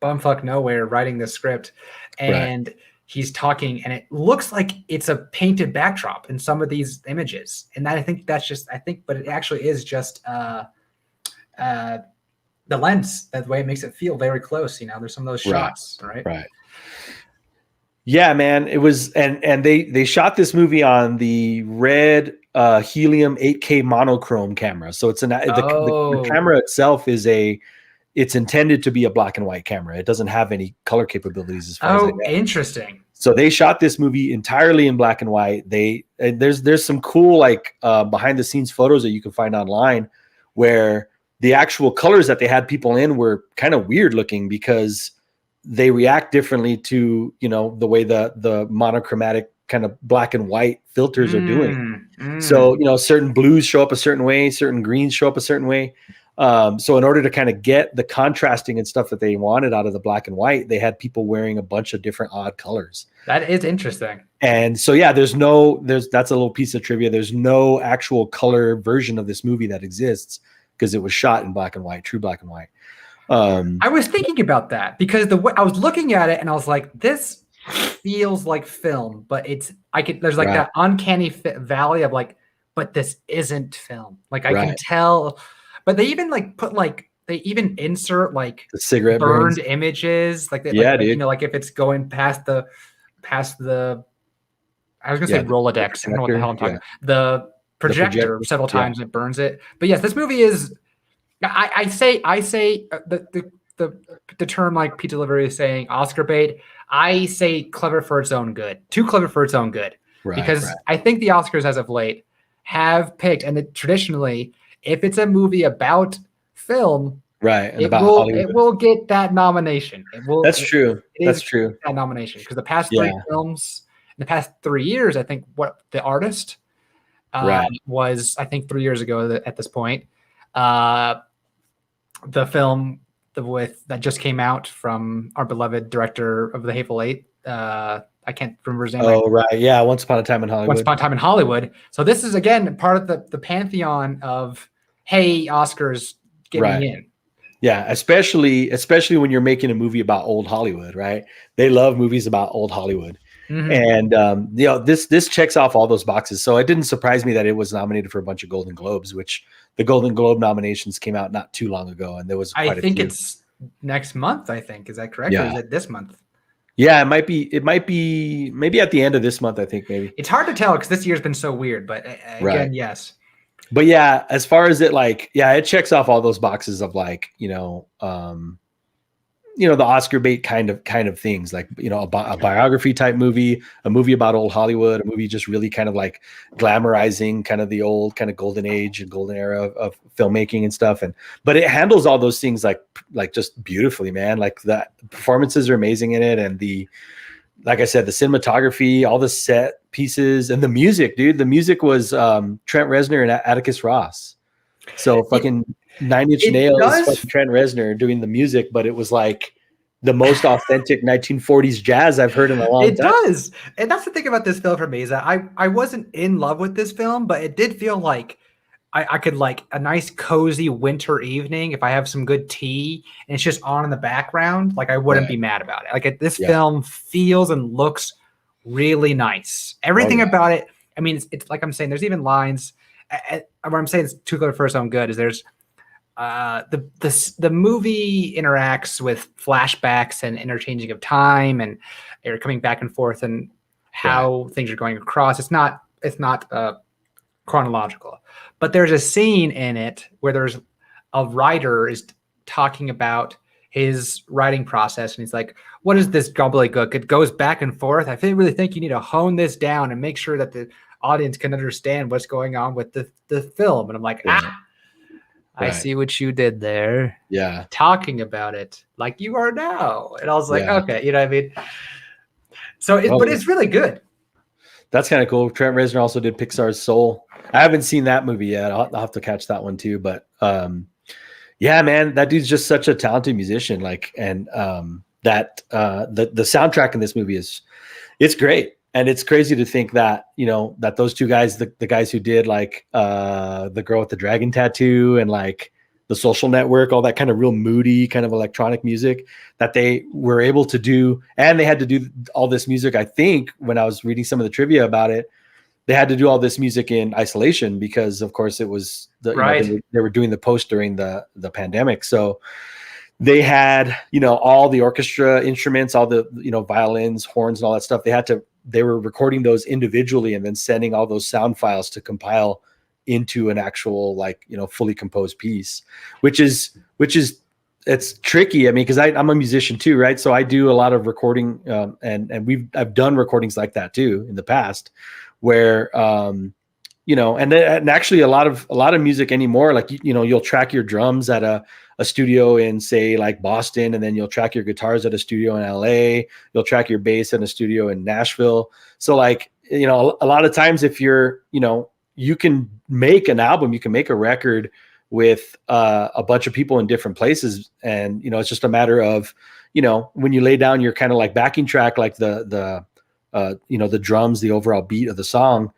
bumfuck nowhere writing the script, and he's talking and it looks like it's a painted backdrop in some of these images. And I think but it actually is just the lens, that way it makes it feel very close. You know, there's some of those shots, right? Right. Yeah, man. It was, and they shot this movie on the red helium 8K monochrome camera. So it's the camera itself it's intended to be a black and white camera. It doesn't have any color capabilities as far as I know. Interesting. So they shot this movie entirely in black and white. There's some cool like behind the scenes photos that you can find online where the actual colors that they had people in were kind of weird looking because they react differently to, you know, the way the monochromatic kind of black and white filters are doing. So, you know, certain blues show up a certain way, certain greens show up a certain way. So in order to kind of get the contrasting and stuff that they wanted out of the black and white, they had people wearing a bunch of different odd colors. That is interesting. And so, yeah, that's a little piece of trivia. There's no actual color version of this movie that exists because it was shot in black and white, true black and white. I was thinking about that because I was looking at it and I was like, this feels like film, but there's like that uncanny valley of like, but this isn't film. Like I can tell, but they even like they even insert like the cigarette burned burns. Images. Like, dude. You know, like if it's going past the, I was going to say Rolodex. I don't know what the hell I'm talking about. The projector several times it burns it. But yes, this movie is, I say the term like Pete Delivery is saying Oscar bait. I say clever for its own good, too clever for its own good, because I think the Oscars as of late have picked, and traditionally, if it's a movie about film, and it will get that nomination. That's true. That nomination because the past three films, in the past 3 years, I think what The Artist was, I think 3 years ago at this point. The film that just came out from our beloved director of The Hateful Eight. I can't remember his name. Oh, right. Yeah. Once Upon a Time in Hollywood. Once Upon a Time in Hollywood. So this is, again, part of the pantheon of, hey, Oscars, get me in. Yeah. Especially when you're making a movie about old Hollywood, right? They love movies about old Hollywood. Mm-hmm. And, you know, this checks off all those boxes. So it didn't surprise me that it was nominated for a bunch of Golden Globes, which the Golden Globe nominations came out not too long ago. And there was quite a few. It's next month, I think. Is that correct? Yeah. Or is it this month? Yeah, it might be maybe at the end of this month, I think maybe. It's hard to tell because this year's been so weird, but again, yes. But yeah, as far as it it checks off all those boxes of like, the Oscar bait kind of things, like, a biography type movie, a movie about old Hollywood, a movie just really kind of like glamorizing kind of the old kind of golden age and golden era of filmmaking and stuff. But it handles all those things like just beautifully, man. Like the performances are amazing in it. And like I said, the cinematography, all the set pieces and the music, dude, the music was Trent Reznor and Atticus Ross. So fucking Nine Inch Nails, Trent Reznor doing the music, but it was like the most authentic 1940s jazz I've heard in a long time. It does. And that's the thing about this film for me is that I wasn't in love with this film, but it did feel like I could like a nice cozy winter evening if I have some good tea and it's just on in the background, like I wouldn't be mad about it. Like this film feels and looks really nice. Everything about it. I mean, it's like I'm saying, there's even lines. What I'm saying is too clever for its own good is there's the movie interacts with flashbacks and interchanging of time and they're coming back and forth and how things are going across. It's not chronological, but there's a scene in it where there's a writer is talking about his writing process and he's like, what is this gobbledygook? It goes back and forth. I really think you need to hone this down and make sure that the audience can understand what's going on with the film. And I'm like, I see what you did there. Yeah. Talking about it like you are now. And I was like, okay, you know what I mean? So, but it's really good. That's kind of cool. Trent Reznor also did Pixar's Soul. I haven't seen that movie yet. I'll have to catch that one too. But yeah, man, that dude's just such a talented musician. Like, and that the soundtrack in this movie it's great. And it's crazy to think that, you know, that those two guys, the guys who did like the girl with the dragon tattoo and like The Social Network, all that kind of real moody kind of electronic music that they were able to do. And they had to do all this music. I think when I was reading some of the trivia about it, they had to do all this music in isolation because of course it was they were doing the post during the pandemic. So they had, you know, all the orchestra instruments, all the, you know, violins, horns, and all that stuff. They were recording those individually and then sending all those sound files to compile into an actual, like, you know, fully composed piece, which is it's tricky. I mean, because I'm a musician too, right? So I do a lot of recording, and I've done recordings like that too in the past, where you know, and actually a lot of music anymore, like, you know, you'll track your drums at a studio in, say, like Boston, and then you'll track your guitars at a studio in LA. You'll track your bass in a studio in Nashville. So like, you know, a lot of times if you're, you know, you can make an album, you can make a record with a bunch of people in different places. And, you know, it's just a matter of, you know, when you lay down your kind of like backing track, like the you know, the drums, the overall beat of the song,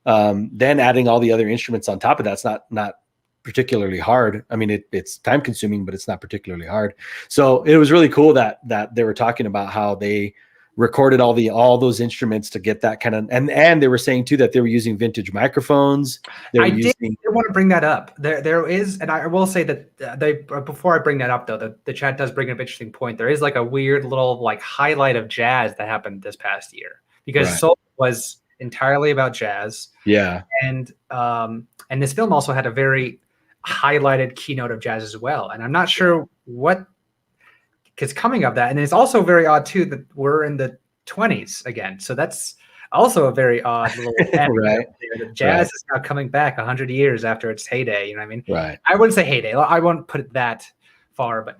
then adding all the other instruments on top of that's not particularly hard. I mean, it's time consuming, but it's not particularly hard. So it was really cool that they were talking about how they recorded all those instruments to get that kind of, and they were saying too that they were using vintage microphones. I did want to bring that up. There is, and I will say that before I bring that up though, the chat does bring up an interesting point. There is like a weird little like highlight of jazz that happened this past year because Soul was entirely about jazz. Yeah, and this film also had a very highlighted keynote of jazz as well. And I'm not sure what is coming of that. And it's also very odd too that we're in the 20s again. So that's also a very odd little right. The jazz is now coming back 100 years after its heyday. You know what I mean? Right. I wouldn't say heyday. I won't put it that far, but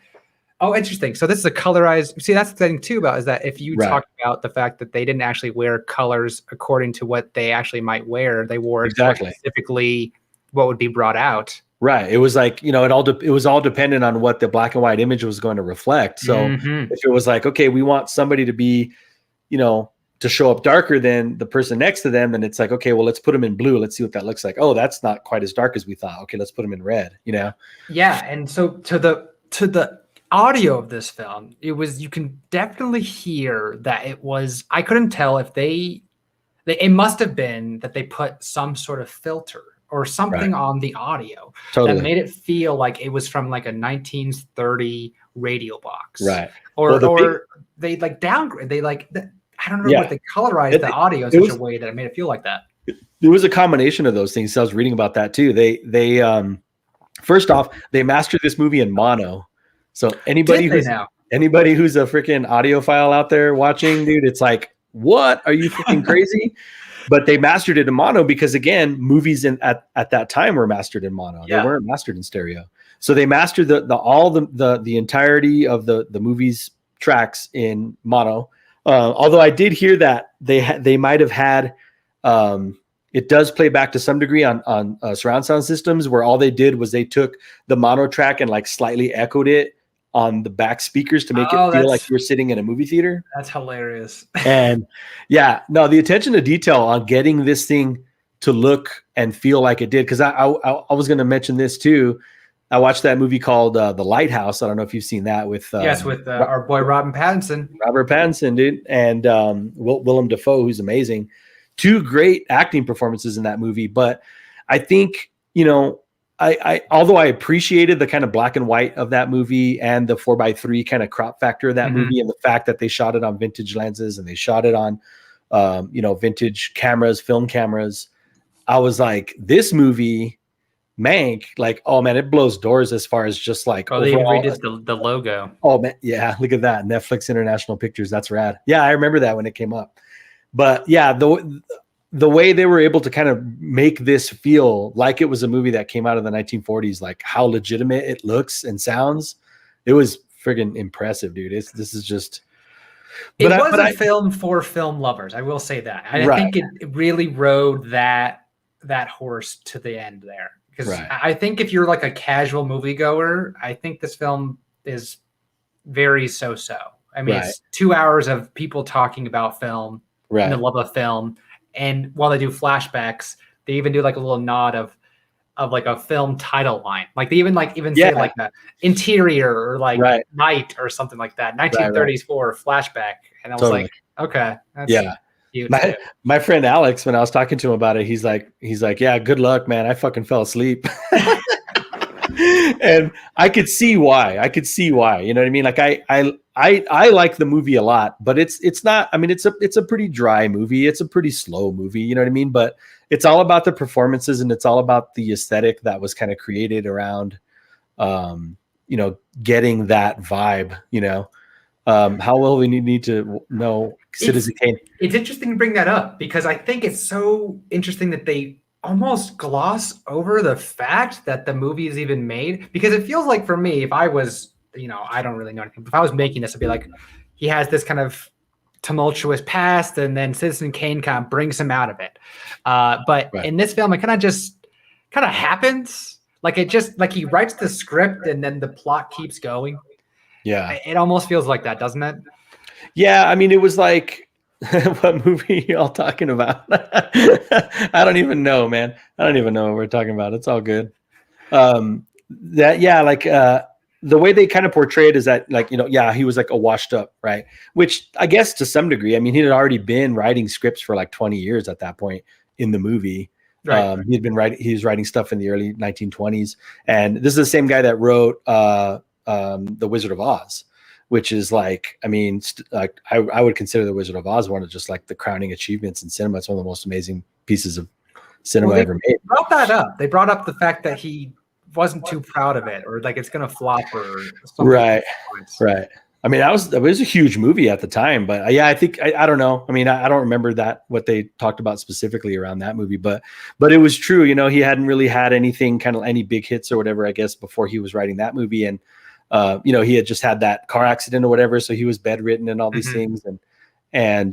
interesting. So this is a colorized. See, that's the thing too about is that if you talk about the fact that they didn't actually wear colors according to what they actually might wear, they wore specifically what would be brought out. Right. It was like, you know, it was all dependent on what the black and white image was going to reflect. So if it was like, okay, we want somebody to be, you know, to show up darker than the person next to them, then it's like, okay, well, let's put them in blue. Let's see what that looks like. Oh, that's not quite as dark as we thought. Okay, let's put them in red, you know? Yeah. And so to the audio of this film, you can definitely hear that it was, I couldn't tell if it must have been that they put some sort of filter or something on the audio that made it feel like it was from like a 1930 radio box. Right. Or they like downgrade, they like, I don't know what they colorized the audio in such a way that it made it feel like that. It was a combination of those things. So I was reading about that too. They first off, they mastered this movie in mono. So anybody who's a freaking audiophile out there watching, dude, it's like, what? Are you freaking crazy? But they mastered it in mono because, again, movies at that time were mastered in mono. They weren't mastered in stereo. So they mastered the entirety of the movie's tracks in mono. Although I did hear that they might have had it does play back to some degree on surround sound systems where all they did was they took the mono track and like slightly echoed it on the back speakers to make it feel like you're sitting in a movie theater. That's hilarious. And the attention to detail on getting this thing to look and feel like it did. Cause I was going to mention this too. I watched that movie called The Lighthouse. I don't know if you've seen that with our boy Robert Pattinson, dude. And Willem Dafoe, who's amazing. Two great acting performances in that movie. But I think, you know, although I appreciated the kind of black and white of that movie and the 4:3 kind of crop factor of that movie and the fact that they shot it on vintage lenses and they shot it on, vintage cameras, film cameras, I was like, this movie, Mank, like, oh man, it blows doors as far as just like, they redid the logo. Oh man, yeah, look at that, Netflix International Pictures, that's rad. Yeah, I remember that when it came up. But yeah, the way they were able to kind of make this feel like it was a movie that came out of the 1940s, like how legitimate it looks and sounds, it was friggin' impressive, dude. This is just, It But was a film for film lovers. I will say that. I think it really rode that horse to the end there. Because I think if you're like a casual moviegoer, I think this film is very so-so. I mean, it's 2 hours of people talking about film and the love of film. And while they do flashbacks, they even do like a little nod of like a film title line. Like they even say like the interior or like night or something like that. 1934 flashback. And I was like, okay, that's cute. My friend Alex, when I was talking to him about it, he's like, yeah, good luck, man. I fucking fell asleep. And I could see why. You know what I mean? Like I like the movie a lot, but it's not, I mean, it's a pretty dry movie. It's a pretty slow movie. You know what I mean? But it's all about the performances and it's all about the aesthetic that was kind of created around, you know, getting that vibe, you know. How well we need to know Citizen Kane. It's interesting to bring that up because I think it's so interesting that they almost gloss over the fact that the movie is even made, because it feels like for me, if I was, you know, I don't really know anything, but if I was making this, I'd be like, he has this kind of tumultuous past and then Citizen Kane kind of brings him out of it. But in this film, it kind of happens. Like it just, like he writes the script and then the plot keeps going. Yeah. It almost feels like that, doesn't it? Yeah. I mean, it was like, what movie y'all talking about? I don't even know, man. I don't even know what we're talking about. It's all good. The way they kind of portray it is that, like, you know, yeah, he was like a washed up, right? Which I guess to some degree, I mean, he had already been writing scripts for like 20 years at that point in the movie. He was writing stuff in the early 1920s. And this is the same guy that wrote The Wizard of Oz, which is like, I mean, I would consider The Wizard of Oz one of just like the crowning achievements in cinema. It's one of the most amazing pieces of cinema ever made. Brought that up. They brought up the fact that he wasn't too proud of it, or like it's gonna flop, or something. Right. I mean, it was a huge movie at the time, but I think I don't know. I mean, I don't remember what they talked about specifically around that movie, but it was true. You know, he hadn't really had anything, kind of any big hits or whatever, I guess, before he was writing that movie, and you know, he had just had that car accident or whatever, so he was bedridden and all these things, and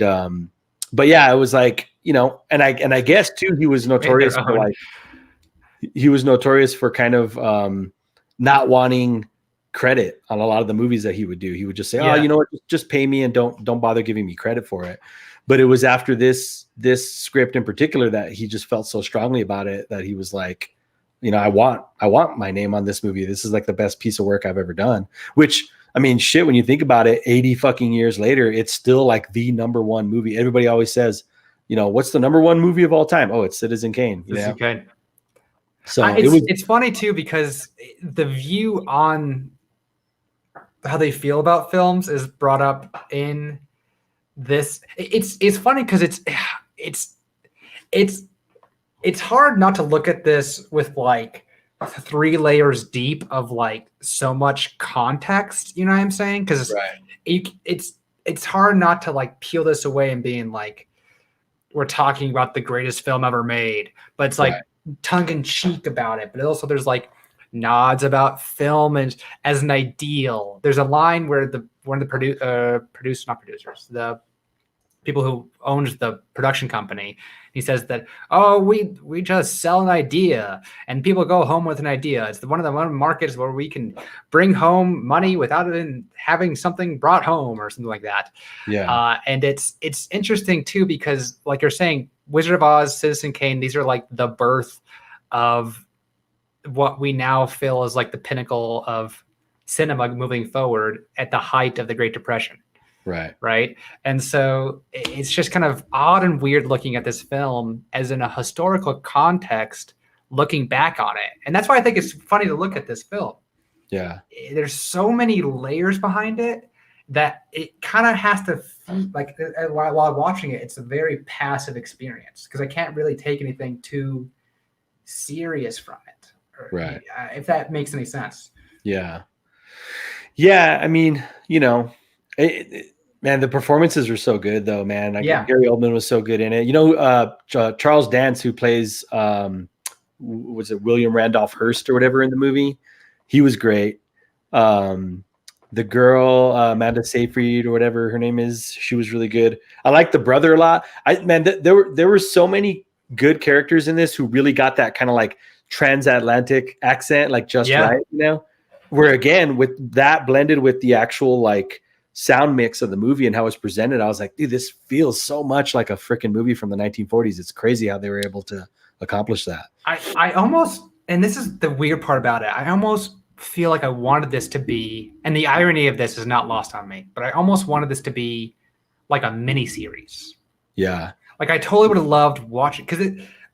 but yeah, it was like, you know, and I guess too, he was notorious for kind of not wanting credit on a lot of the movies that he would do. He would just say, oh, you know what, just pay me and don't bother giving me credit for it. But it was after this script in particular that he just felt so strongly about it that he was like, you know, I want my name on this movie. This is like the best piece of work I've ever done. Which, I mean, shit, when you think about it, 80 fucking years later, it's still like the number one movie. Everybody always says, you know, what's the number one movie of all time? Oh, it's Citizen Kane. Citizen Kane. So it's funny too, because the view on how they feel about films is brought up in this. It's funny because it's hard not to look at this with like 3 layers deep of like so much context, you know what I'm saying? Because it's hard not to like peel this away and being like, we're talking about the greatest film ever made, but it's like tongue in cheek about it. But also there's like nods about film and as an ideal. There's a line where the people who owns the production company, he says that, oh, we just sell an idea and people go home with an idea. It's one of the markets where we can bring home money without it having something brought home or something like that. Yeah. And it's interesting too, because like you're saying, Wizard of Oz, Citizen Kane, these are like the birth of what we now feel is like the pinnacle of cinema moving forward at the height of the Great Depression. Right. And so it's just kind of odd and weird looking at this film as in a historical context, looking back on it. And that's why I think it's funny to look at this film. Yeah. There's so many layers behind it that it kind of has to feel like while watching it, it's a very passive experience because I can't really take anything too serious from it. If that makes any sense. Yeah. Yeah. I mean, you know, man, the performances are so good though, man. Like, Gary Oldman was so good in it. You know, Charles Dance, who plays, was it William Randolph Hearst or whatever in the movie? He was great. The girl, Amanda Seyfried or whatever her name is, she was really good. I like the brother a lot. There were so many good characters in this who really got that kind of like transatlantic accent, like just right, you know. Where again, with that blended with the actual like sound mix of the movie and how it's presented, I was like, dude, this feels so much like a freaking movie from the 1940s. It's crazy how they were able to accomplish that. I almost, and this is the weird part about it, I almost feel like I wanted this to be, and the irony of this is not lost on me, but I almost wanted this to be like a mini series. Yeah. Like I totally would have loved watching, because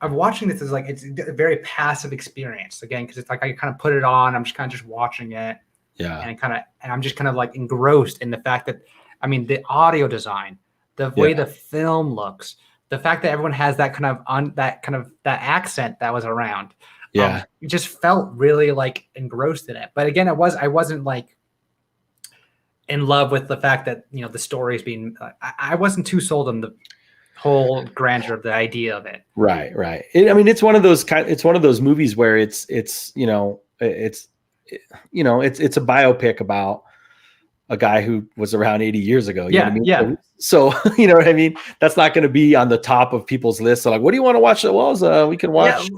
I'm watching this as like, it's a very passive experience again, because it's like I kind of put it on, I'm just kind of just watching it. Yeah. And I'm just kind of like engrossed in the fact that, I mean, the audio design, the way the film looks, the fact that everyone has that kind of that accent that was around. Yeah. It just felt really like engrossed in it. But again, I wasn't like in love with the fact that, you know, the story is being, I wasn't too sold on the whole grandeur of the idea of it. Right. It's one of those movies where it's a biopic about a guy who was around 80 years ago. You know what I mean? Yeah. So, you know what I mean? That's not going to be on the top of people's lists. So like, what do you want to watch? Well, we can watch.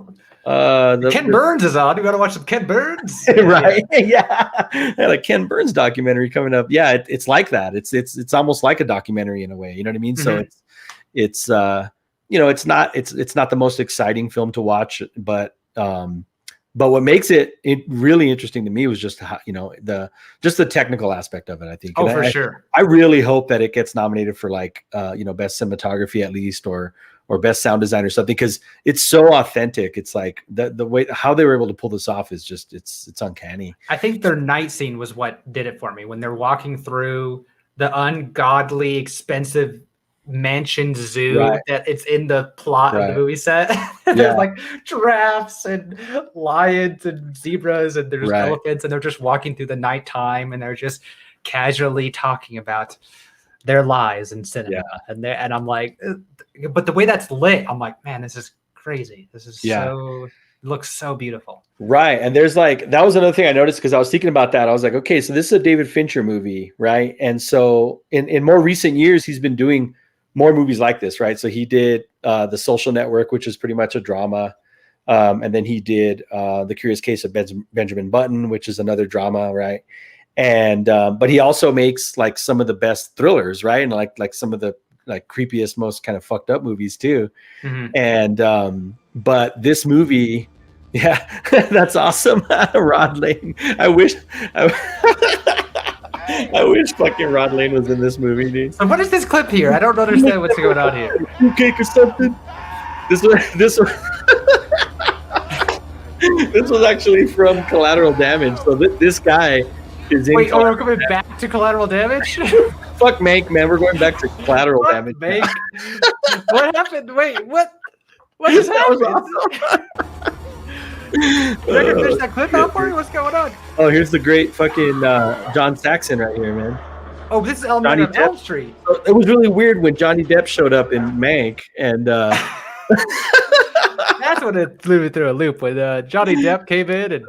Ken Burns is on. You got to watch some Ken Burns. Right. Yeah. Like Ken Burns documentary coming up. Yeah. It's like that. It's almost like a documentary in a way. You know what I mean? So it's it's not the most exciting film to watch, but what makes it really interesting to me was just how, the technical aspect of it, I think. Oh, for sure. I really hope that it gets nominated for like, best cinematography at least, or best sound design or something, because it's so authentic. It's like the way how they were able to pull this off is just it's uncanny. I think their night scene was what did it for me, when they're walking through the ungodly expensive mansion zoo that it's in the plot of the movie set. There's like giraffes and lions and zebras and there's elephants, and they're just walking through the nighttime and they're just casually talking about their lives in cinema. And I'm like, but the way that's lit, I'm like, man, this is crazy. This is so, it looks so beautiful. Right. And there's like, that was another thing I noticed, because I was thinking about that. I was like, okay, so this is a David Fincher movie, right? And so in more recent years, he's been doing more movies like this, right? So he did The Social Network, which is pretty much a drama. And then he did The Curious Case of Benjamin Button, which is another drama, right? And but he also makes like some of the best thrillers, right? And like some of the like creepiest, most kind of fucked up movies too. And but this movie, that's awesome. Rod Lane. I wish fucking Rod Lane was in this movie, dude. So what is this clip here? I don't understand what's going on here. Cake or something. This was actually from Collateral Damage. So this guy is in. Wait, we're coming back to Collateral Damage? Fuck Mank, man. We're going back to Collateral Damage. Mank? What happened? Wait, what? What is happening? You're gonna finish that clip out for me? What's going on? Oh, here's the great fucking John Saxon right here, man. Oh, this is Elm Street. It was really weird when Johnny Depp showed up in Mank, and that's what it threw me through a loop when Johnny Depp came in, and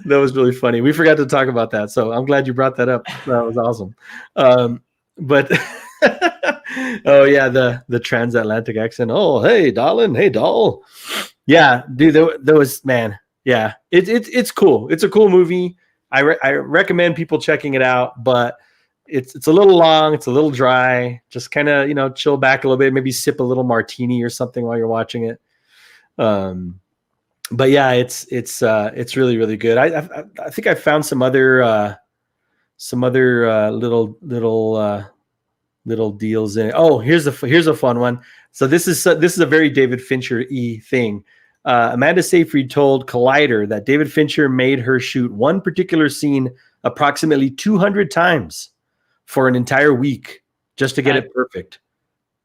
that was really funny. We forgot to talk about that, so I'm glad you brought that up. That was awesome. But oh yeah, the transatlantic accent. Oh, hey, darling. Hey, doll. Yeah, dude, there was, man. Yeah, it's cool. It's a cool movie. I recommend people checking it out, but it's a little long. It's a little dry. Just kind of, chill back a little bit. Maybe sip a little martini or something while you're watching it. But yeah, it's really, really good. I think I found some other little deals in it. Oh, here's a fun one. So this is a very David Fincher-y thing. Amanda Seyfried told Collider that David Fincher made her shoot one particular scene approximately 200 times for an entire week just to get it perfect.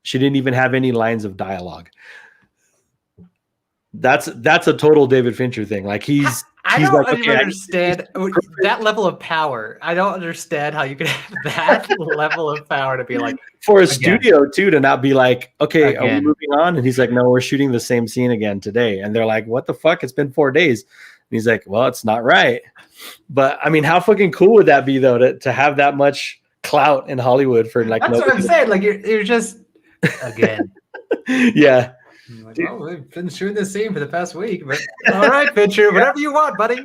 She didn't even have any lines of dialogue. That's a total David Fincher thing. Like I don't understand that level of power. I don't understand how you could have that level of power to be like, for a studio too, to not be like, okay, are we moving on? And he's like, no, we're shooting the same scene again today. And they're like, what the fuck? It's been 4 days. he's like, well, it's not right. But I mean, how fucking cool would that be though, to have that much clout in Hollywood for like, That's what I'm saying. Like you're just again. Yeah. You're like, well, we've been shooting this scene for the past week, but all right, Fincher, whatever you want, buddy.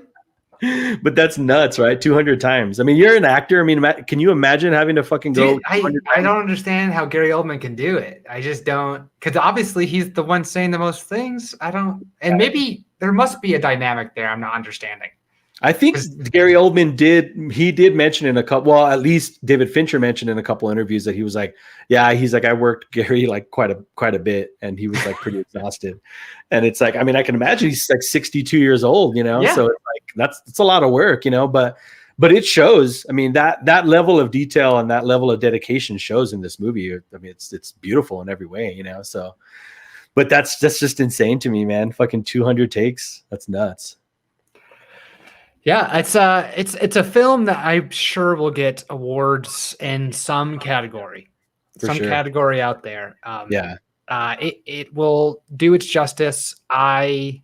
But that's nuts, right? 200 times. I mean, you're an actor. I mean, can you imagine having to fucking go? Dude, I don't understand how Gary Oldman can do it. I just don't, because obviously he's the one saying the most things. I don't, and maybe there must be a dynamic there I'm not understanding. I think Gary Oldman did mention in a couple, well, at least David Fincher mentioned in a couple interviews that he was like, yeah, he's like, I worked Gary like quite a bit, and he was like pretty exhausted. And it's like, I mean, I can imagine he's like 62 years old, you know, so it's like it's a lot of work, you know, but it shows. I mean, that level of detail and that level of dedication shows in this movie. I mean, it's beautiful in every way, you know. So, but that's just insane to me, man. Fucking 200 takes. That's nuts. Yeah, it's a film that I'm sure will get awards in some category, category out there. It will do its justice. I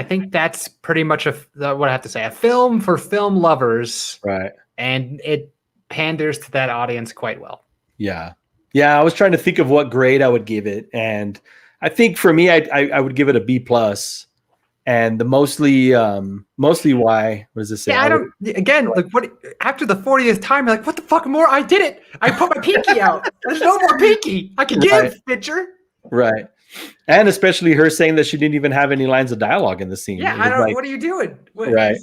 think that's pretty much what I have to say. A film for film lovers, right? And it panders to that audience quite well. Yeah. I was trying to think of what grade I would give it, and I think for me, I would give it a B+. And the mostly why, what does this say? Yeah, what after the 40th time, you're like, what the fuck more? I did it. I put my pinky out. There's no more pinky. I can give, Fincher. Right. And especially her saying that she didn't even have any lines of dialogue in the scene. Yeah, what are you doing? Right.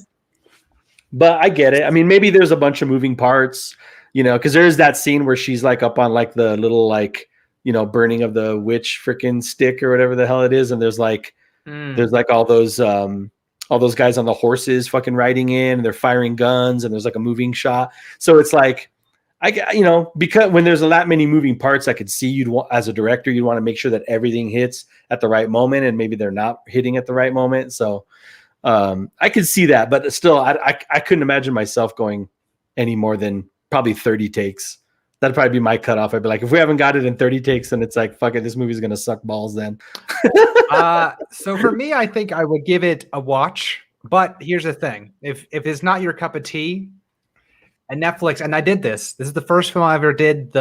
But I get it. I mean, maybe there's a bunch of moving parts, you know, because there's that scene where she's like up on like the little like, you know, burning of the witch freaking stick or whatever the hell it is, and there's like all those guys on the horses fucking riding in, and they're firing guns, and there's like a moving shot. So it's like, because when there's that many moving parts, I could see as a director, you'd want to make sure that everything hits at the right moment, and maybe they're not hitting at the right moment. So I could see that, but still, I couldn't imagine myself going any more than probably 30 takes. That'd probably be my cutoff. I'd be like, if we haven't got it in 30 takes, then it's like, fuck it, this movie's going to suck balls then. So for me, I think I would give it a watch. But here's the thing. If it's not your cup of tea, and Netflix, and I did this. This is the first film I ever did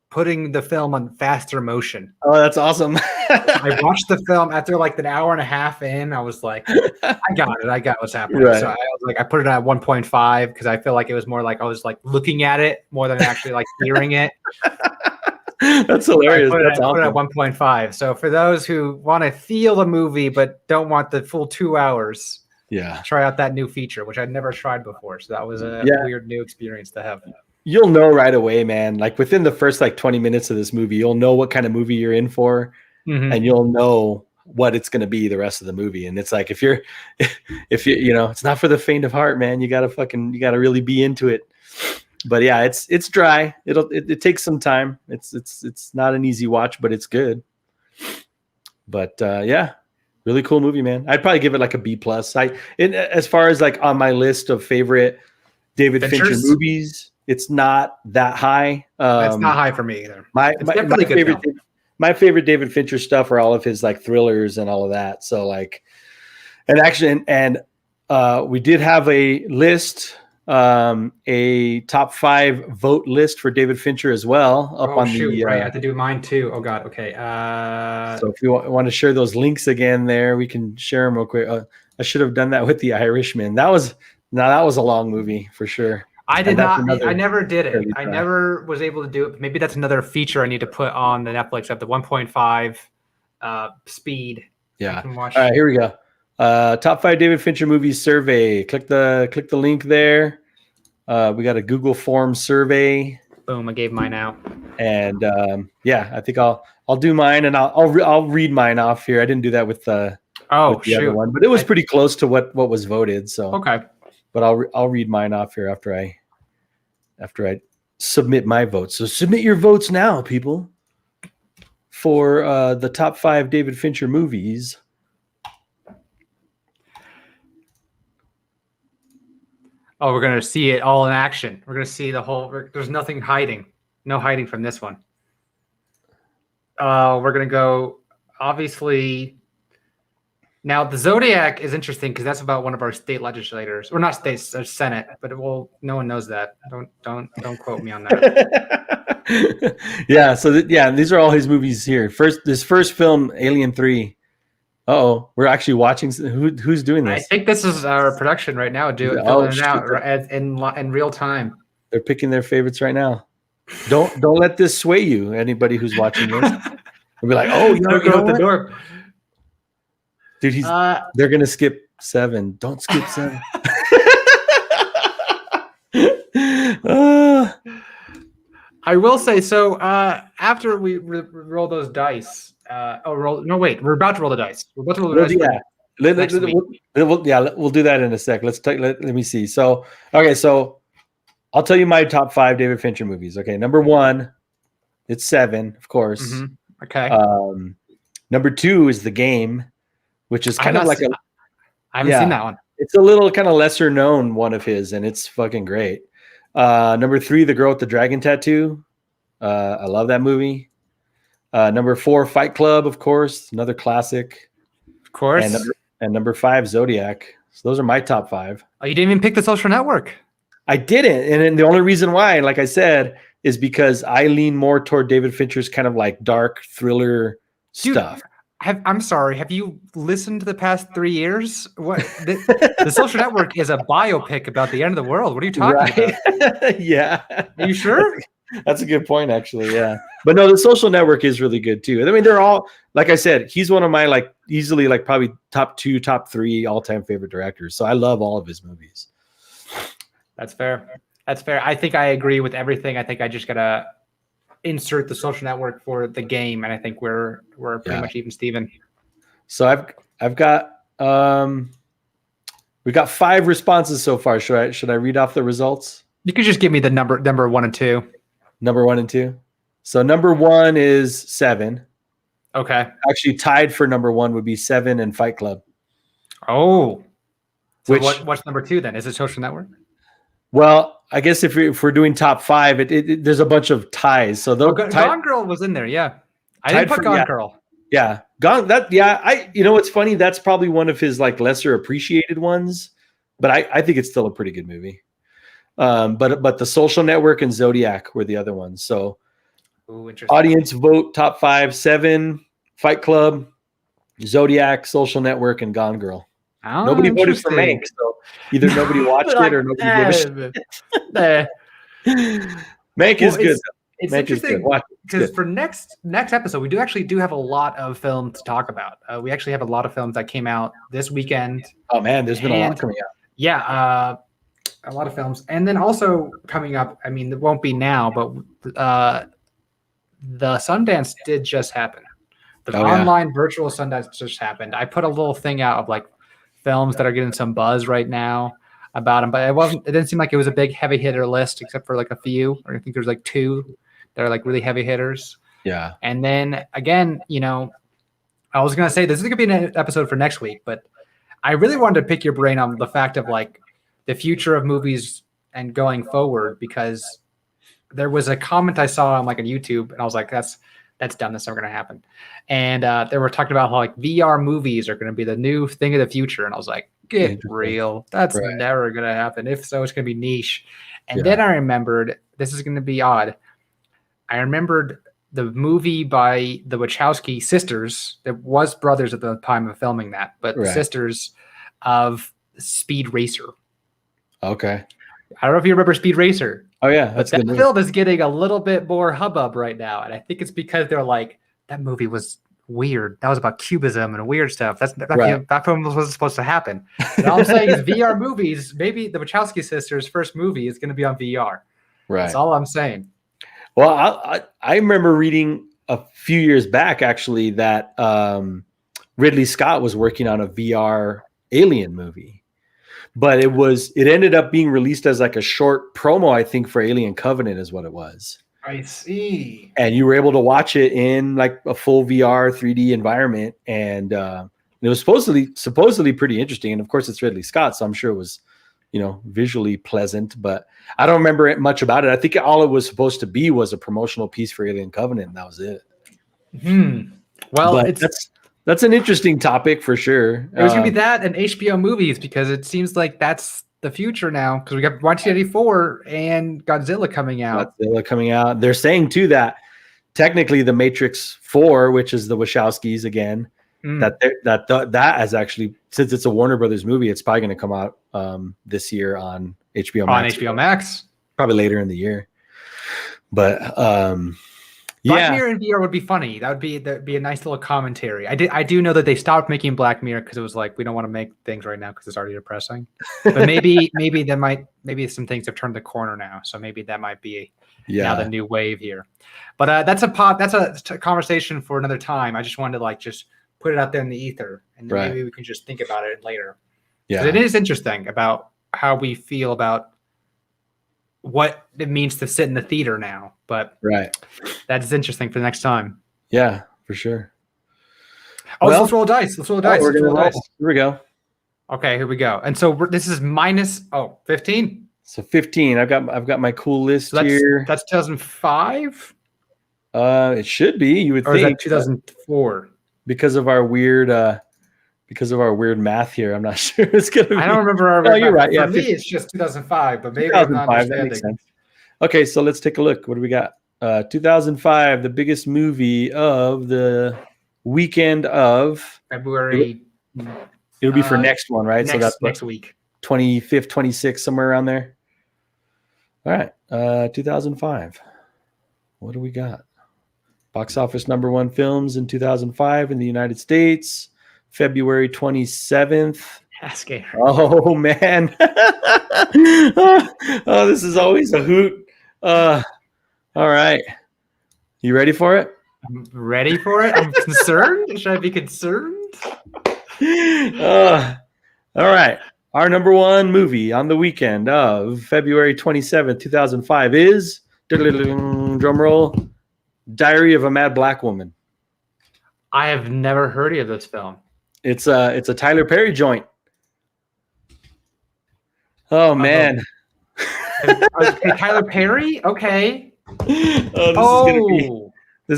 putting the film on faster motion. Oh, that's awesome. I watched the film after like an hour and a half in. I was like, I got it. I got what's happening. Right. So I was like, I put it at 1.5 because I feel like it was more like I was like looking at it more than actually like hearing it. That's hilarious. Put it at 1.5. So for those who want to feel the movie but don't want the full 2 hours, try out that new feature, which I'd never tried before. So that was a weird new experience to have. You'll know right away, man. Like within the first like 20 minutes of this movie, you'll know what kind of movie you're in for, and you'll know what it's going to be the rest of the movie. And it's like, if you, it's not for the faint of heart, man. You gotta really be into it. But yeah, it's dry. It takes some time. It's not an easy watch, but it's good. But really cool movie, man. I'd probably give it like a B+. As far as like on my list of favorite David Fincher movies, it's not that high. It's not high for me either. My favorite David Fincher stuff are all of his like thrillers and all of that. So like, we did have a list, a top 5 vote list for David Fincher as well. Right. I have to do mine too. Oh God. Okay. So if you want to share those links again there, we can share them real quick. I should have done that with The Irishman. That was a long movie for sure. I did not. I never did it. I never was able to do it. Maybe that's another feature I need to put on the Netflix at the 1.5 speed. Yeah. All right, here we go. Top 5 David Fincher movies survey. Click the link there. We got a Google Form survey. Boom! I gave mine out. And I think I'll do mine, and I'll read mine off here. I didn't do that with the other one, but it was pretty close to what was voted. So okay. But I'll read mine off here after I submit my votes. So submit your votes now, people, for the top 5 David Fincher movies. Oh, we're gonna see it all in action. We're gonna see the whole. There's nothing hiding. No hiding from this one. We're gonna go. Obviously, Now, the Zodiac is interesting because that's about one of our state legislators, or not states, Senate, but no one knows that. Don't quote me on that. Yeah. So these are all his movies here. This first film, Alien 3. Oh, we're actually watching. Who's doing I this? think this is our production right now, filling it out in real time. They're picking their favorites right now. Don't let this sway you. Anybody who's watching this, they'll be like, "Oh, you know the what? door, Dude, they're gonna skip 7. Don't skip 7." I will say so. After we roll those dice, we're about to roll the dice. We're about to roll the dice. We'll do that in a sec. Let me see. So I'll tell you my top 5 David Fincher movies. Okay, number 1, it's 7, of course. Mm-hmm. Okay. Number 2 is The Game, which is kind of like I haven't seen that one. It's a little kind of lesser known one of his, and it's fucking great. Number 3, The Girl with the Dragon Tattoo. I love that movie. Number 4, Fight Club, of course, another classic. Of course. And number 5, Zodiac. So those are my top 5. Oh, you didn't even pick The Social Network. I didn't, and the only reason why, like I said, is because I lean more toward David Fincher's kind of like dark thriller stuff. I'm sorry. Have you listened to the past 3 years? What the Social Network is a biopic about the end of the world. What are you talking about? Yeah. Are you sure? That's a good point, actually. Yeah. But no, The Social Network is really good too. I mean, they're all, like I said, he's one of my like easily like probably top 2, top 3 all-time favorite directors. So I love all of his movies. That's fair. I think I agree with everything. I think I just gotta insert The Social Network for The Game, and I think we're pretty much even Steven. So I've got we got 5 responses so far. Should I read off the results? You could just give me the number 1 and 2. Number 1 and 2. So number 1 is 7. Okay. Actually, tied for number 1 would be 7 and Fight Club. Oh. So what's number 2 then? Is it Social Network? Well, I guess if we're doing top 5, there's a bunch of ties. So Gone Girl was in there, yeah. I didn't put Gone Girl. Yeah, you know what's funny? That's probably one of his like lesser appreciated ones, but I think it's still a pretty good movie. But The Social Network and Zodiac were the other ones. So, audience vote top 5: 7, Fight Club, Zodiac, Social Network, and Gone Girl. Oh, nobody voted for Mank, so either nobody watched it or nobody gave a shit. Mank is good. It's interesting because for next episode, we do have a lot of films to talk about. We actually have a lot of films that came out this weekend. Oh man, there's been a lot coming out. Yeah, a lot of films, and then also coming up. I mean, it won't be now, but the Sundance did just happen. The online virtual Sundance just happened. I put a little thing out of like films that are getting some buzz right now about them, but it didn't seem like it was a big heavy hitter list except for like a few, or I think there's like 2 that are like really heavy hitters. Yeah. And then again, I was going to say this is going to be an episode for next week, but I really wanted to pick your brain on the fact of like the future of movies and going forward, because there was a comment I saw on like on YouTube and I was like, that's dumb. That's never going to happen. And they were talking about how like VR movies are going to be the new thing of the future. And I was like, get real. That's never going to happen. If so, it's going to be niche. And then I remembered, this is going to be odd. I remembered the movie by the Wachowski sisters. There was brothers at the time of filming that, but the sisters of Speed Racer. Okay. I don't know if you remember Speed Racer. Oh yeah, that's that film is getting a little bit more hubbub right now, and I think it's because they're like, that movie was weird. That was about cubism and weird stuff. That film wasn't supposed to happen. And all I'm saying is VR movies. Maybe the Wachowski sisters' first movie is going to be on VR. Right. That's all I'm saying. Well, I remember reading a few years back actually that Ridley Scott was working on a VR Alien movie. But it ended up being released as like a short promo, I think, for Alien Covenant is what it was. I see. And you were able to watch it in like a full VR 3D environment. And it was supposedly pretty interesting. And of course it's Ridley Scott, so I'm sure it was, visually pleasant, but I don't remember much about it. I think all it was supposed to be was a promotional piece for Alien Covenant, and that was it. Well, that's That's an interesting topic for sure. It was gonna be that and HBO movies because it seems like that's the future now. Because we got 1984 and Godzilla coming out. They're saying too that technically the Matrix 4, which is the Wachowskis again, that has actually, since it's a Warner Brothers movie, it's probably going to come out this year on HBO Max. On HBO Max, probably later in the year. But Black Mirror in VR would be funny. That'd be a nice little commentary. I do know that they stopped making Black Mirror because it was like we don't want to make things right now because it's already depressing. But maybe some things have turned the corner now. So maybe that might be now the new wave here. But that's a conversation for another time. I just wanted to just put it out there in the ether, and then maybe we can just think about it later. Yeah, it is interesting about how we feel about what it means to sit in the theater now, but that's interesting for the next time. Yeah, for sure. So let's roll dice. We're gonna roll dice. Here we go. Okay, here we go. And so this is minus 15. So 15. I've got my cool list here. That's 2005. It should be. You would or think is that 2004 because of our weird math here. I'm not sure it's gonna be. I don't remember our. Oh, you're right. For me, it's just 2005, but maybe 2005. That makes sense. Okay, so let's take a look. What do we got? 2005, the biggest movie of the weekend of February. It'll be for next one, right? So that's next week. 25th, 26th, somewhere around there. All right, 2005. What do we got? Box office #1 films in 2005 in the United States, February 27th. Asking. Oh man! Oh, this is always a hoot. All right, you ready for it? I'm ready for it. I'm concerned. Should I be concerned? All right. Our #1 movie on the weekend of February 27th, 2005 is, drum roll, Diary of a Mad Black Woman. I have never heard of this film. It's a Tyler Perry joint. Oh man. Okay, Tyler Perry? Okay. This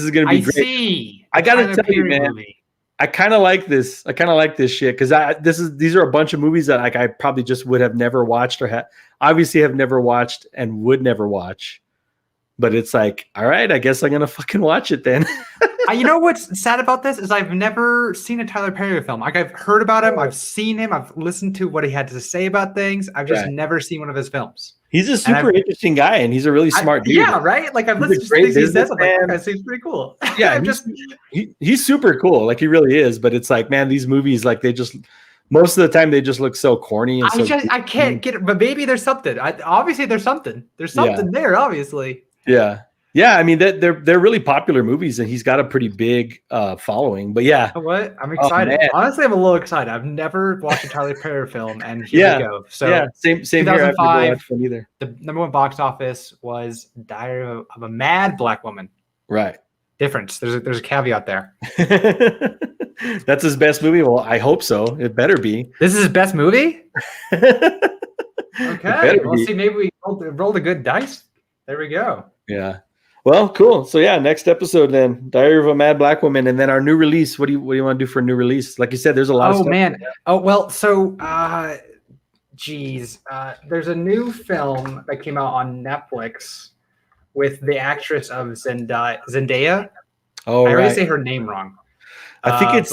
is gonna be great. See. I gotta tell you, man. Movie. I kind of like this. I kind of like this shit because these are a bunch of movies that I probably just would have never watched or obviously have never watched and would never watch. But it's like, all right, I guess I'm gonna fucking watch it then. You know what's sad about this is I've never seen a Tyler Perry film. Like I've heard about him, I've seen him, I've listened to what he had to say about things. I've just never seen one of his films. He's a super interesting guy, and he's a really smart dude. Yeah, right. Like I've listened to things he says. I'm like, that seems pretty cool. Yeah, he's super cool. Like he really is. But it's like, man, these movies, like most of the time they just look so corny. And I can't get it. But maybe there's something. Obviously, there's something. There's something there. Obviously. Yeah. Yeah, I mean they're really popular movies, and he's got a pretty big following. But yeah, you know what? I'm excited. Honestly, I'm a little excited. I've never watched a Tyler Perry film, and here we go. So yeah, same 2005. Here. The #1 box office was Diary of a Mad Black Woman. Right. Difference. There's a caveat there. That's his best movie. Well, I hope so. It better be. This is his best movie. Okay. Well, see, maybe we rolled a good dice. There we go. Yeah. Well, cool. So yeah, next episode then, Diary of a Mad Black Woman, and then our new release. What do you want to do for a new release? Like you said, there's a lot of stuff. Oh man. Oh well. So, there's a new film that came out on Netflix with the actress of Zendaya. Oh, I always say her name wrong. I think it's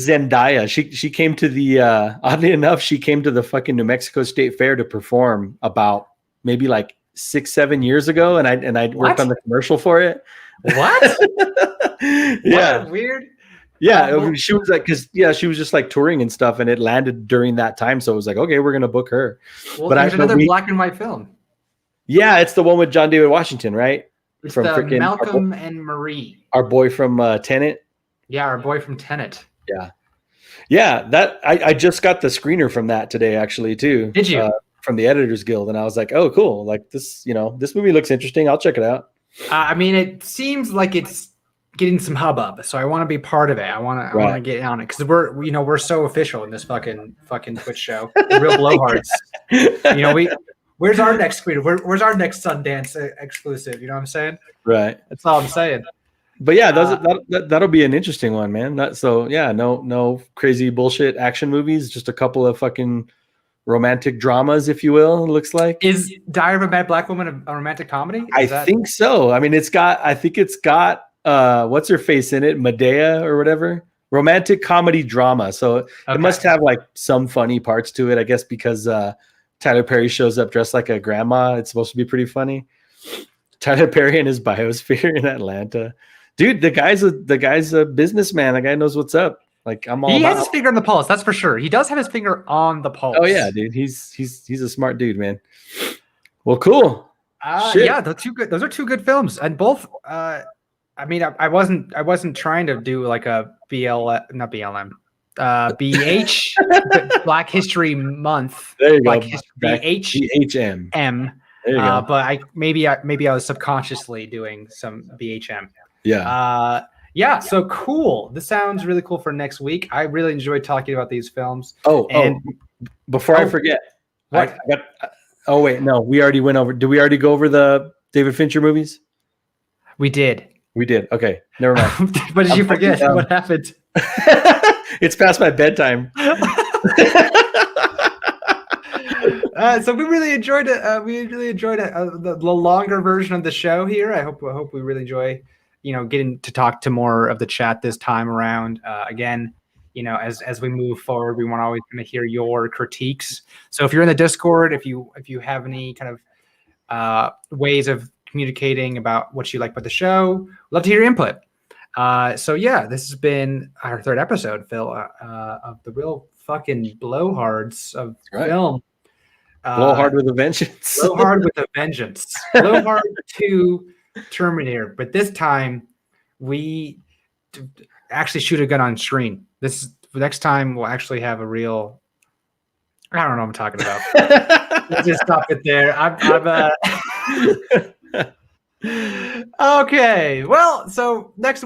Zendaya. She came to the oddly enough, she came to the fucking New Mexico State Fair to perform about maybe like 6-7 years ago, and I worked on the commercial for it. What? Yeah. What? Weird. Yeah, she was like, she was just like touring and stuff, and it landed during that time. So it was like, okay, we're gonna book her. Well, there's another black and white film. Yeah, it's the one with John David Washington, right? It's from Malcolm and Marie. Our boy from Tenet. Yeah, our boy from Tenet. Yeah. That I just got the screener from that today, actually, too. Did you? From the Editors Guild, and I was like, oh, cool. Like this, this movie looks interesting. I'll check it out. I mean, it seems like it's getting some hubbub, so I want to be part of it. I want to get on it because we're so official in this fucking Twitch show. The real blowhards. Where's our next screener? Where's our next Sundance exclusive? You know what I'm saying? Right. That's all I'm saying. But yeah, that'll be an interesting one, man. No crazy bullshit action movies, just a couple of fucking romantic dramas, if you will. It looks like. Is Diary of a Mad Black Woman a romantic comedy? I think so. I mean, I think it's got what's her face in it, Medea or whatever. Romantic comedy drama. So it must have like some funny parts to it, I guess, because Tyler Perry shows up dressed like a grandma. It's supposed to be pretty funny. Tyler Perry and his biosphere in Atlanta. Dude, the guy's a businessman. The guy knows what's up. Like he has his finger on the pulse, that's for sure. He does have his finger on the pulse. Oh yeah, dude. He's a smart dude, man. Well, cool. Yeah, those are two good films, and both. I mean, I wasn't trying to do like a BH Black History Month. There you go. BHM. There you go. But maybe I was subconsciously doing some BHM. Yeah. Yeah. So cool. This sounds really cool for next week. I really enjoyed talking about these films. Before I forget, what? Wait, no, we already went over. Did we already go over the David Fincher movies? We did. Okay, never mind. What did you forget? What happened? It's past my bedtime. So we really enjoyed it. The longer version of the show here. I hope we really enjoy, getting to talk to more of the chat this time around. Again, as we move forward, we want to always kind of hear your critiques. So if you're in the Discord, if you have any kind of ways of communicating about what you like about the show, we'd love to hear your input. So yeah, this has been our third episode, Phil, of the real fucking blowhards of film. Blowhard with a vengeance. Blowhard with a vengeance. Blowhard 2 Terminator. But this time, we actually shoot a gun on screen. Next time, we'll actually have a real... I don't know what I'm talking about. Let's just stop it there. Okay. Well, so next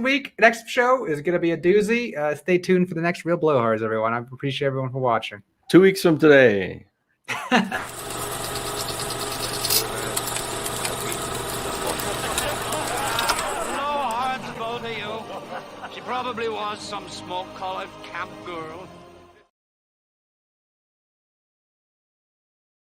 show is going to be a doozy. Stay tuned for the next Real Blowhards, everyone. I appreciate everyone for watching. 2 weeks from today. She probably was some smoke-collared camp girl.